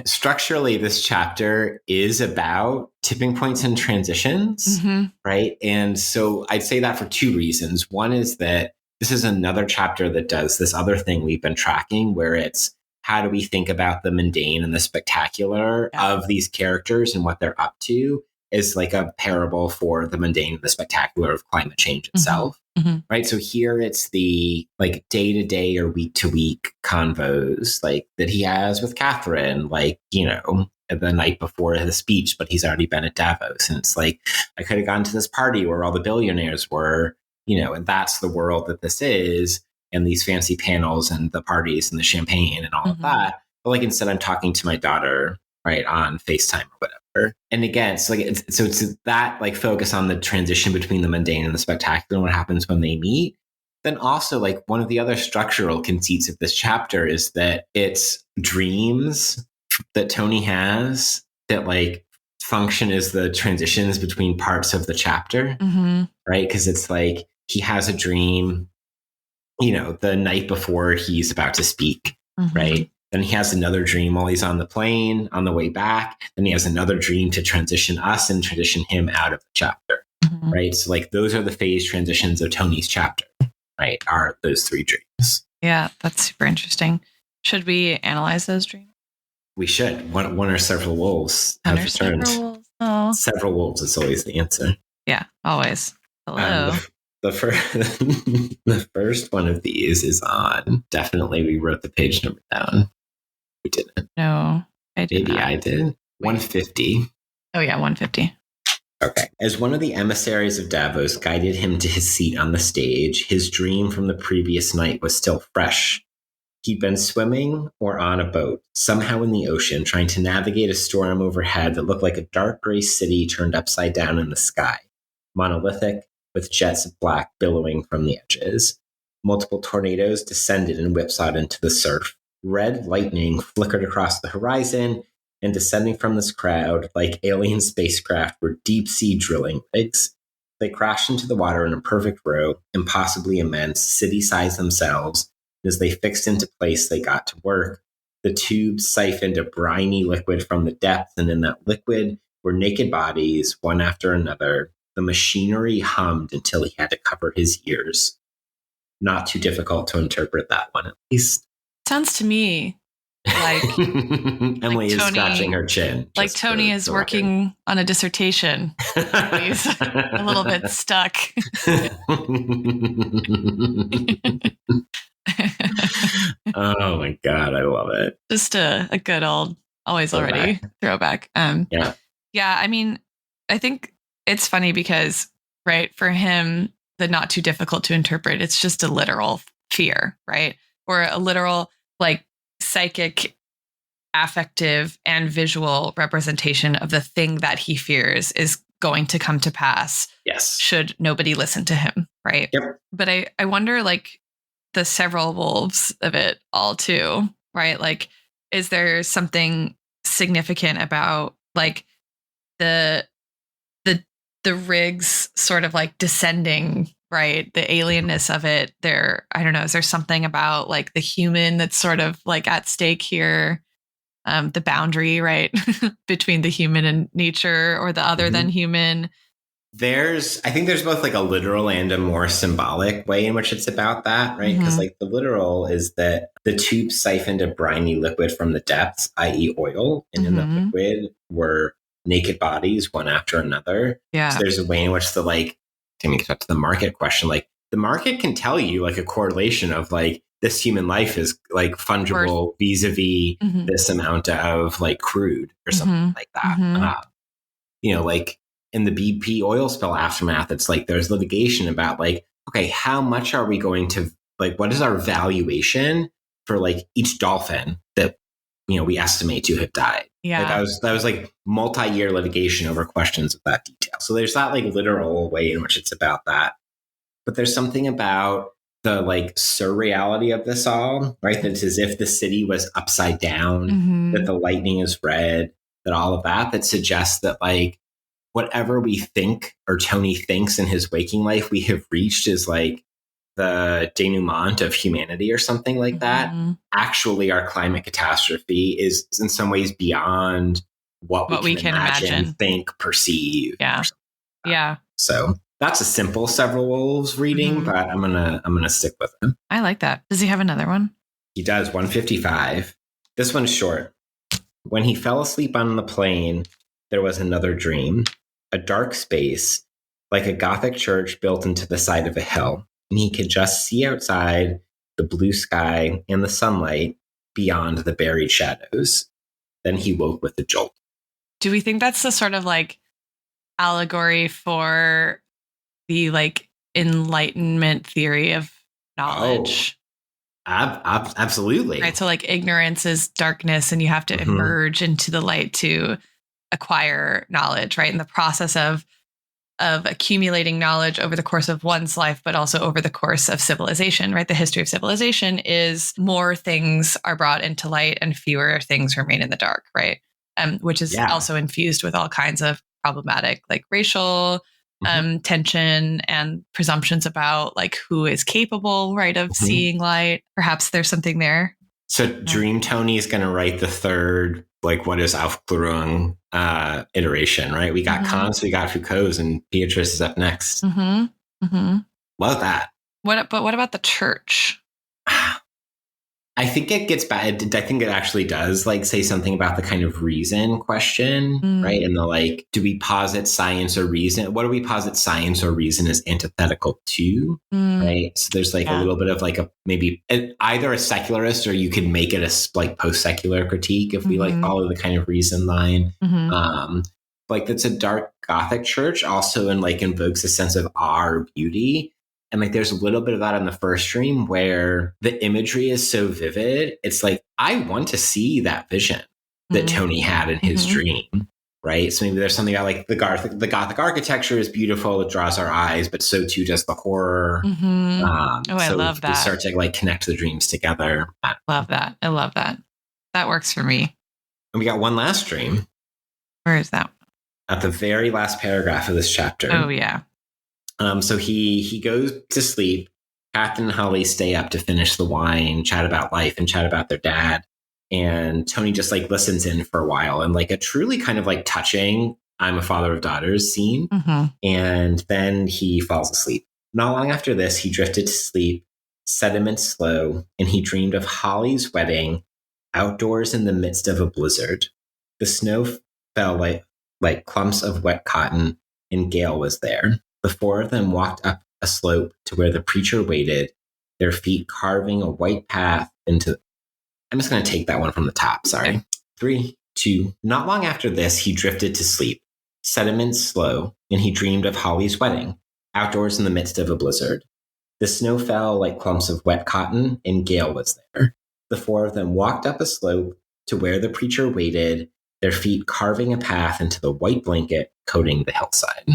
structurally this chapter is about tipping points and transitions, right? And so I'd say that for two reasons. One is that this is another chapter that does this other thing we've been tracking, where it's, how do we think about the mundane and the spectacular of these characters and what they're up to, is like a parable for the mundane and the spectacular of climate change itself, right? So here it's the like day-to-day or week-to-week convos like that he has with Catherine, like, you know, the night before his speech, but he's already been at Davos. And it's like, I could have gone to this party where all the billionaires were, you know, and that's the world that this is. And these fancy panels and the parties and the champagne and all of that. But like, instead I'm talking to my daughter, right, on FaceTime or whatever. And again, it's like, it's that like focus on the transition between the mundane and the spectacular and what happens when they meet. Then also like one of the other structural conceits of this chapter is that it's dreams that Tony has that like function as the transitions between parts of the chapter, right? Because it's like, he has a dream, you know, the night before he's about to speak, right? Then he has another dream while he's on the plane on the way back. Then he has another dream to transition us and transition him out of the chapter, right? So like, those are the phase transitions of Tony's chapter, right? Are those three dreams. Yeah, that's super interesting. Should we analyze those dreams? We should. One or several wolves have returned. Several wolves is always the answer. Yeah, always. Hello. The first one of these is on. Definitely, we wrote the page number down. We didn't. No, I did. Maybe not. I did. 150. Oh, yeah, 150. Okay. As one of the emissaries of Davos guided him to his seat on the stage, his dream from the previous night was still fresh. He'd been swimming or on a boat, somehow in the ocean, trying to navigate a storm overhead that looked like a dark gray city turned upside down in the sky, monolithic, with jets of black billowing from the edges. Multiple tornadoes descended and whipsawed into the surf. Red lightning flickered across the horizon, and descending from this crowd, like alien spacecraft, were deep-sea drilling rigs. They crashed into the water in a perfect row, impossibly immense, city-sized themselves. As they fixed into place, they got to work. The tubes siphoned a briny liquid from the depths, and in that liquid were naked bodies, one after another. The machinery hummed until he had to cover his ears. Not too difficult to interpret that one, at least. Sounds to me like Emily is scratching her chin. Like Tony is working on a dissertation. He's a little bit stuck. Oh my God, I love it. Just a good old always already throwback. Yeah. I mean, I think it's funny because, right, for him, the not too difficult to interpret, it's just a literal fear, right? Or a literal, like, psychic, affective, and visual representation of the thing that he fears is going to come to pass. Yes. Should nobody listen to him, right? Yep. But I wonder, like, the several wolves of it all too, right? Like, is there something significant about, like, the rigs sort of like descending, right? The alienness of it there. I don't know. Is there something about like the human that's sort of like at stake here? The boundary, right? Between the human and nature, or the other than human. I think there's both like a literal and a more symbolic way in which it's about that, right? Because like the literal is that the tube siphoned a briny liquid from the depths, i.e. oil, and in the liquid were naked bodies, one after another. Yeah. So there's a way in which to get back to the market question, like the market can tell you like a correlation of like this human life is like fungible vis-a-vis this amount of like crude or something like that. Like in the BP oil spill aftermath, it's like there's litigation about like, okay, how much are we going to, like, what is our valuation for like each dolphin that, we estimate to have died? Yeah. Like that was like multi-year litigation over questions of that detail. So there's that like literal way in which it's about that. But there's something about the like surreality of this all, right? That it's as if the city was upside down, that the lightning is red, that all of that suggests that like whatever we think or Tony thinks in his waking life we have reached is like the denouement of humanity or something like that. Actually, our climate catastrophe is in some ways beyond what we can imagine, think, perceive. Yeah. Yeah. So that's a simple Several Wolves reading, but I'm gonna stick with him. I like that. Does he have another one? He does, 155. This one's short. When he fell asleep on the plane, there was another dream, a dark space, like a Gothic church built into the side of a hill, and he could just see outside the blue sky and the sunlight beyond the buried shadows. Then he woke with a jolt. Do we think that's the sort of like allegory for the like Enlightenment theory of knowledge? Absolutely. Right. So like ignorance is darkness and you have to emerge into the light to acquire knowledge, right? In the process of accumulating knowledge over the course of one's life, but also over the course of civilization, right? The history of civilization is more things are brought into light and fewer things remain in the dark, right? Which is also infused with all kinds of problematic, like racial tension and presumptions about like who is capable, right, of seeing light. Perhaps there's something there. So Dream Tony is going to write the third, like, what is Aufklärung iteration, right? We got Kant's, we got Foucault's, and Beatrice is up next. Love that. But what about the church? I think it gets bad. I think it actually does like say something about the kind of reason question, right? And the like, do we posit science or reason? What do we posit science or reason as antithetical to, right? So there's like a little bit of like a maybe either a secularist or you could make it a like post-secular critique if we like follow the kind of reason line. like that's a dark Gothic church, also in like invokes a sense of awe or beauty. And like there's a little bit of that in the first dream where the imagery is so vivid. It's like, I want to see that vision that Tony had in his dream. Right. So maybe there's something about like the Gothic architecture is beautiful. It draws our eyes, but so too does the horror. I love that. We start to like connect the dreams together. Love that. I love that. That works for me. And we got one last dream. Where is that? At the very last paragraph of this chapter. Oh, yeah. So he goes to sleep. Catherine and Holly stay up to finish the wine, chat about life, and chat about their dad. And Tony just like listens in for a while, and like a truly kind of like touching I'm a father of daughters scene. And then he falls asleep. Not long after this, he drifted to sleep, sediment slow, and he dreamed of Holly's wedding outdoors in the midst of a blizzard. The snow fell like clumps of wet cotton, and Gail was there. The four of them walked up a slope to where the preacher waited, their feet carving a white path into... I'm just going to take that one from the top. Sorry. Okay. 3, 2. Not long after this, he drifted to sleep, sediment slow, and he dreamed of Holly's wedding, outdoors in the midst of a blizzard. The snow fell like clumps of wet cotton, and Gail was there. The four of them walked up a slope to where the preacher waited, their feet carving a path into the white blanket coating the hillside.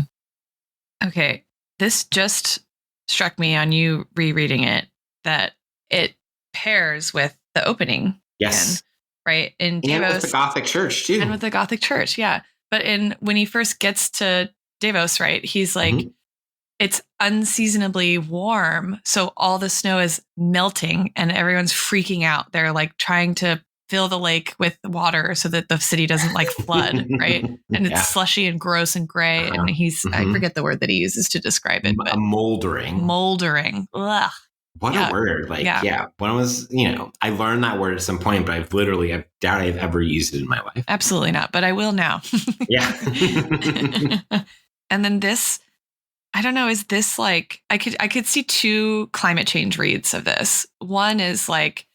Okay, this just struck me on you rereading it, that it pairs with the opening. Yes. Again, right? In Davos, and with the Gothic church, too. And with the Gothic church, yeah. But when he first gets to Davos, right, he's like, it's unseasonably warm, so all the snow is melting and everyone's freaking out. They're like trying to fill the lake with water so that the city doesn't like flood, right? And it's slushy and gross and gray. And I forget the word that he uses to describe it. But moldering. Ugh. What a word. Like, when I was, I learned that word at some point, but I doubt I've ever used it in my life. Absolutely not. But I will now. Yeah. And then this, I don't know, is this like, I could see 2 climate change reads of this. One is like,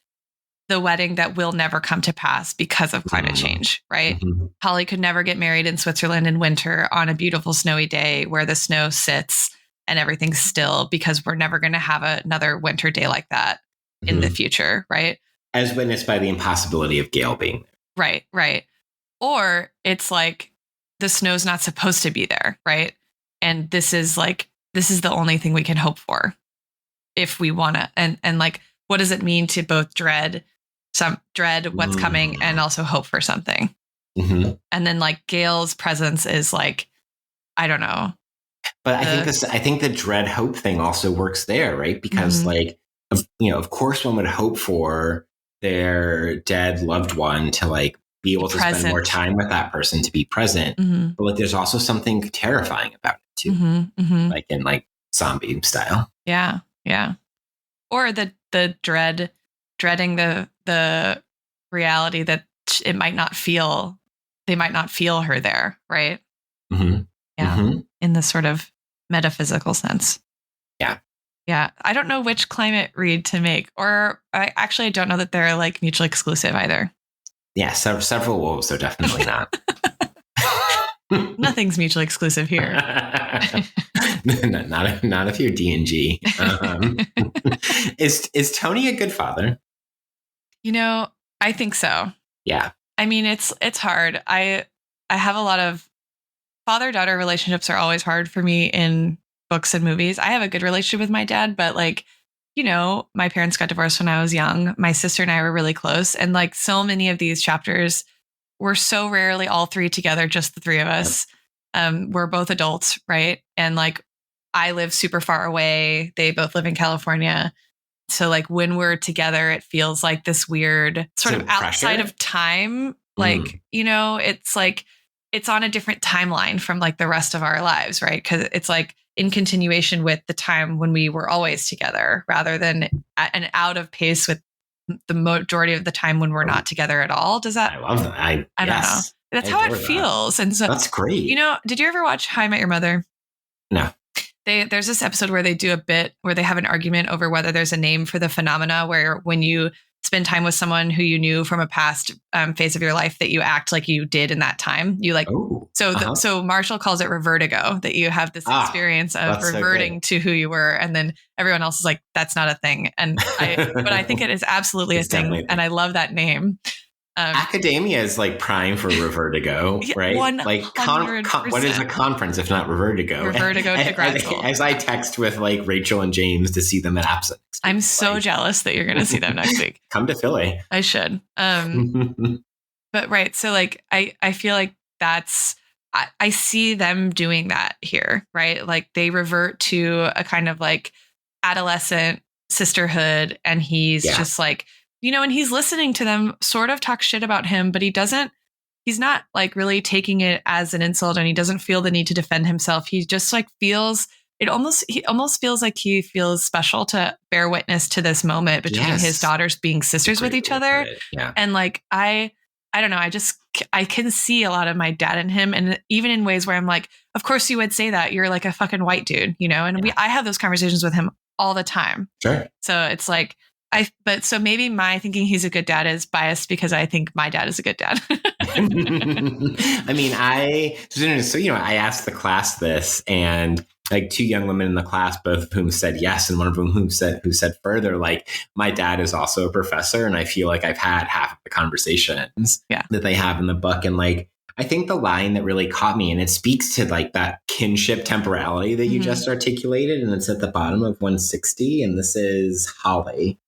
the wedding that will never come to pass because of climate change, right? Holly could never get married in Switzerland in winter on a beautiful snowy day where the snow sits and everything's still, because we're never going to have another winter day like that in the future, right? As witnessed by the impossibility of Gail being there. Right. Or it's like the snow's not supposed to be there, right? And this is the only thing we can hope for if we want to. And like, what does it mean to both dread what's coming and also hope for something? And then like Gail's presence is like, I don't know. But I think the dread hope thing also works there, right? Because like, of course one would hope for their dead loved one to like be able to spend more time with that person, to be present. But like, there's also something terrifying about it too. Like in like zombie style. Yeah. Or the dreading the reality that they might not feel her there, right? In this sort of metaphysical sense. Yeah. I don't know which climate read to make, or I don't know that they're like mutually exclusive either. Yeah, several wolves, so definitely not. Nothing's mutually exclusive here. Not if you're D&G. Is Tony a good father? I think so. Yeah. I mean, it's hard. I have a lot of father-daughter relationships are always hard for me in books and movies. I have a good relationship with my dad, but like, my parents got divorced when I was young. My sister and I were really close. And like so many of these chapters were so rarely all 3 together, just the 3 of us. We're both adults, right? And like, I live super far away. They both live in California. So like when we're together, it feels like this weird sort of outside of time. Like, it's like, it's on a different timeline from like the rest of our lives, right? Because it's like in continuation with the time when we were always together, rather than an out of pace with the majority of the time when we're not together at all. Does that? I love that. I don't know. That's how it feels. And so that's great. Did you ever watch How I Met Your Mother? No. There's this episode where they do a bit where they have an argument over whether there's a name for the phenomena where when you spend time with someone who you knew from a past phase of your life that you act like you did in that time. You like, so Marshall calls it revertigo, that you have this experience of reverting to who you were. And then everyone else is like, that's not a thing. But I think it is absolutely a thing. And I love that name. Academia is like prime for revertigo, right? 100%. Like what is a conference if not revertigo? Revertigo to grad school. As I text with like Rachel and James to see them at Absent. I'm so jealous that you're going to see them next week. Come to Philly. I should. But right. So like, I feel like I see them doing that here, right? Like they revert to a kind of like adolescent sisterhood, and he's just like, and he's listening to them sort of talk shit about him, but he's not like really taking it as an insult, and he doesn't feel the need to defend himself. He just like he almost feels like he feels special to bear witness to this moment between his daughters being sisters with each other. Yeah. And like, I don't know. I can see a lot of my dad in him. And even in ways where I'm like, of course you would say that, you're like a fucking white dude, and I have those conversations with him all the time. Sure. So it's like, so maybe my thinking he's a good dad is biased because I think my dad is a good dad. I mean, I asked the class this, and like two young women in the class, both of whom said yes, and one of them who said further, like, my dad is also a professor, and I feel like I've had half of the conversations that they have in the book. And like, I think the line that really caught me, and it speaks to like that kinship temporality that you just articulated, and it's at the bottom of 160, and this is Holly.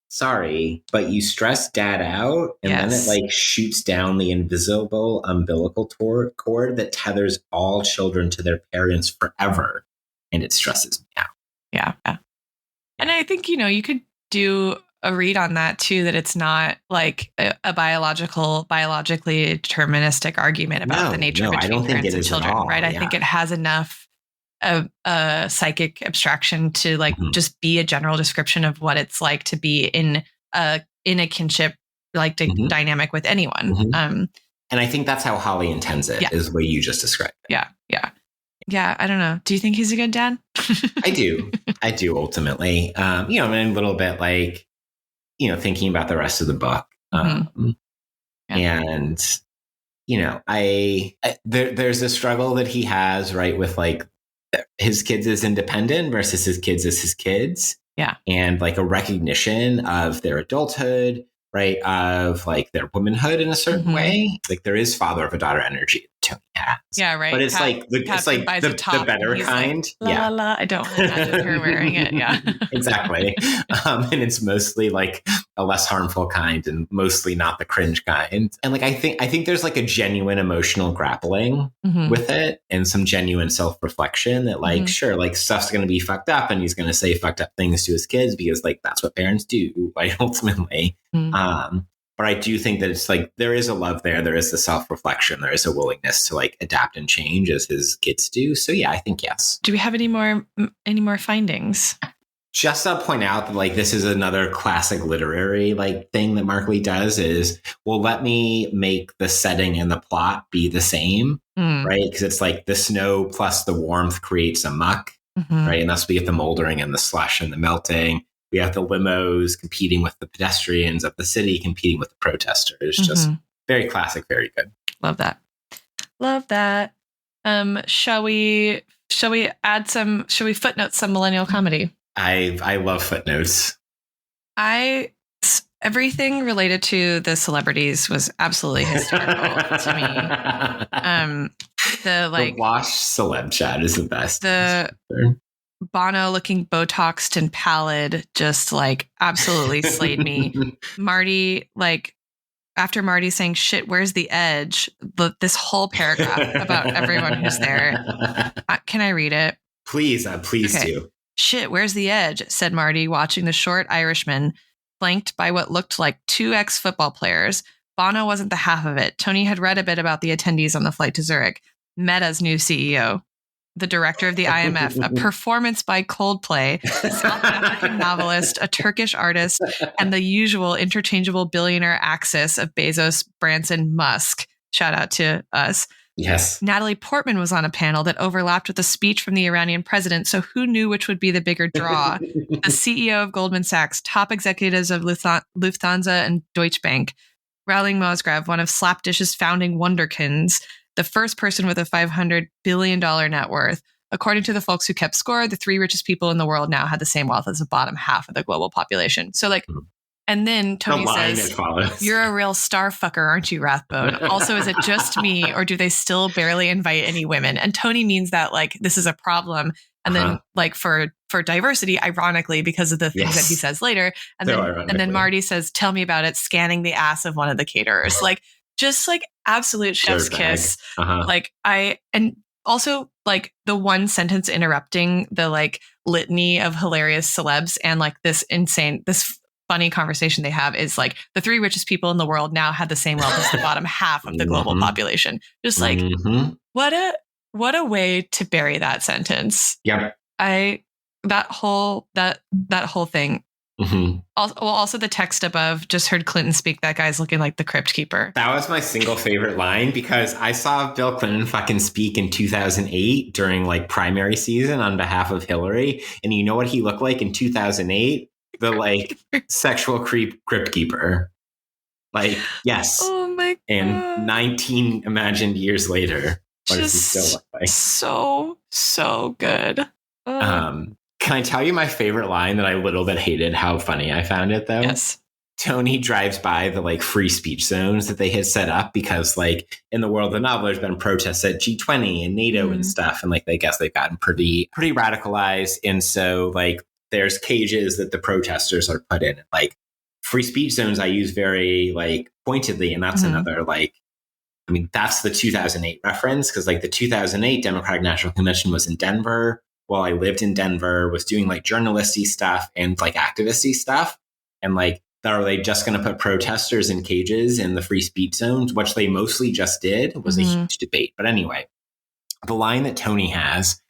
Sorry, but you stress dad out, and then it like shoots down the invisible umbilical cord that tethers all children to their parents forever. And it stresses me out. Yeah. And I think, you could do a read on that too, that it's not like a biologically deterministic argument about the nature between parents and children, right? I think it has enough a psychic abstraction to like just be a general description of what it's like to be in a kinship like dynamic with anyone. And I think that's how Holly intends it, is the way you just described it. Yeah. I don't know. Do you think he's a good dad? I do ultimately. And a little bit like, thinking about the rest of the book. And there's a struggle that he has, right, with like his kids as independent versus his kids as his kids. Yeah. And like a recognition of their adulthood, right? Of like their womanhood in a certain way. Like there is father of a daughter energy that Tony has. Yeah, right. But it's the better kind. Like, la, la, la. I don't want to imagine her wearing it. Yeah. Exactly. And it's mostly like a less harmful kind, and mostly not the cringe kind. And like I think there's like a genuine emotional grappling with it, and some genuine self-reflection that like sure, like stuff's gonna be fucked up, and he's gonna say fucked up things to his kids because like that's what parents do, right? Ultimately. But I do think that it's like there is a love there is the self-reflection, there is a willingness to like adapt and change as his kids do. So yeah, I think yes. Do we have any more findings? Just to point out that like this is another classic literary like thing that Mark Lee does is, well, let me make the setting and the plot be the same, right? Because it's like the snow plus the warmth creates a muck, right? And thus we get the moldering and the slush and the melting. We have the limos competing with the pedestrians of the city, competing with the protesters. Just very classic, very good. Love that. Shall we footnote some millennial comedy? I love footnotes. Everything related to the celebrities was absolutely hysterical to me. The wash celeb chat is the best. Bono looking Botoxed and pallid just like absolutely slayed me. Marty, like after Marty saying shit, where's the edge? This whole paragraph about everyone who's there. Can I read it? Please do. Shit, where's the edge? Said Marty, watching the short Irishman flanked by what looked like two ex-football players. Bono wasn't the half of it. Tony had read a bit about the attendees on the flight to Zurich. Meta's new CEO. The director of the IMF, a performance by Coldplay, a South African novelist, a Turkish artist, and the usual interchangeable billionaire axis of Bezos, Branson, Musk. Shout out to us. Yes. Natalie Portman was on a panel that overlapped with a speech from the Iranian president. So who knew which would be the bigger draw? The CEO of Goldman Sachs, top executives of Lufthansa and Deutsche Bank, Rowling Mosgrave, one of Slapdish's founding wonderkins, the first person with a $500 billion net worth. According to the folks who kept score, the 3 richest people in the world now had the same wealth as the bottom half of the global population. So like, and then Tony says, "You're a real star fucker, aren't you, Rathbone? Also, is it just me, or do they still barely invite any women?" And Tony means that like this is a problem. And then like for diversity, ironically, because of the things that he says later. And then Marty says, "Tell me about it," scanning the ass of one of the caterers. Like just like absolute chef's kiss. Like and also like the one sentence interrupting the like litany of hilarious celebs and like this funny conversation they have is like the 3 richest people in the world now had the same wealth as the bottom half of the global population. Just like what a way to bury that sentence. Yep. That whole thing. Also the text above, just heard Clinton speak. That guy's looking like the crypt keeper. That was my single favorite line because I saw Bill Clinton fucking speak in 2008 during like primary season on behalf of Hillary. And you know what he looked like in 2008? The like sexual crypt keeper. Like, yes. Oh my God. And 19 imagined years later, what does he still look like? So good. Can I tell you my favorite line that I a little bit hated how funny I found it though? Yes. Tony drives by the like free speech zones that they had set up because like in the world of the novel, there's been protests at G20 and NATO and stuff. And like, they guess they've gotten pretty radicalized. And so like, there's cages that the protesters are put in. Like free speech zones I use very like pointedly. And that's another like, I mean, that's the 2008 reference because like the 2008 Democratic National Convention was in Denver while I lived in Denver, was doing like journalisty stuff and like activisty stuff. And like, are they just going to put protesters in cages in the free speech zones, which they mostly just did, was a huge debate. But anyway, the line that Tony has,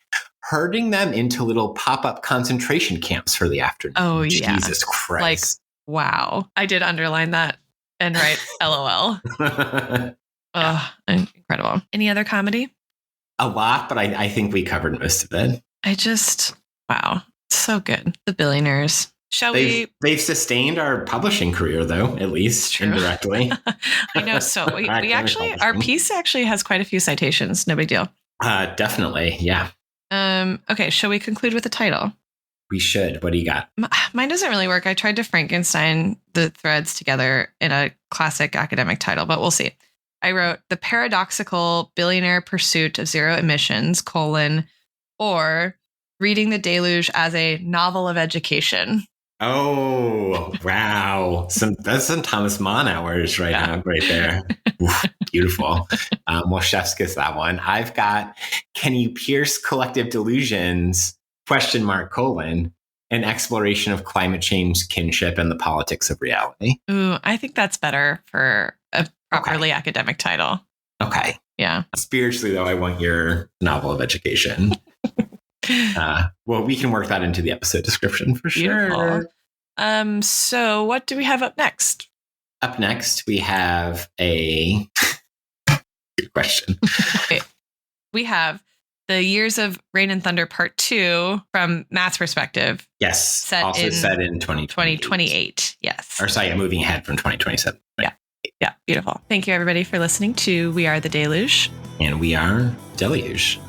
herding them into little pop-up concentration camps for the afternoon. Oh, yeah. Jesus Christ. Like, wow. I did underline that and write LOL. Incredible. Any other comedy? A lot, but I think we covered most of it. Wow. So good. The Billionaires. They've sustained our publishing career, though, at least indirectly. I know. So we actually, our piece actually has quite a few citations. No big deal. Definitely. Yeah. Okay. Shall we conclude with the title? We should. What do you got? Mine doesn't really work. I tried to Frankenstein the threads together in a classic academic title, but we'll see. I wrote The Paradoxical Billionaire Pursuit of Zero Emissions, or Reading the Deluge as a Novel of Education. Oh, wow. That's some Thomas Mann hours now, right there. Oof, beautiful. Well, chef's kiss that one. I've got, Can You Pierce Collective Delusions? ? An exploration of climate change, kinship, and the politics of reality. Ooh, I think that's better for a properly academic title. Okay. Yeah. Spiritually, though, I want your novel of education. Well, we can work that into the episode description for sure. Beautiful. So what do we have up next? Up next, we have a good question. Okay. We have The Years of Rain and Thunder Part 2 from Matt's perspective. Yes. Set in 2028. Yes. Or sorry, moving ahead from 2027. Yeah. Yeah. Beautiful. Thank you, everybody, for listening to We Are the Deluge. And we are Deluge.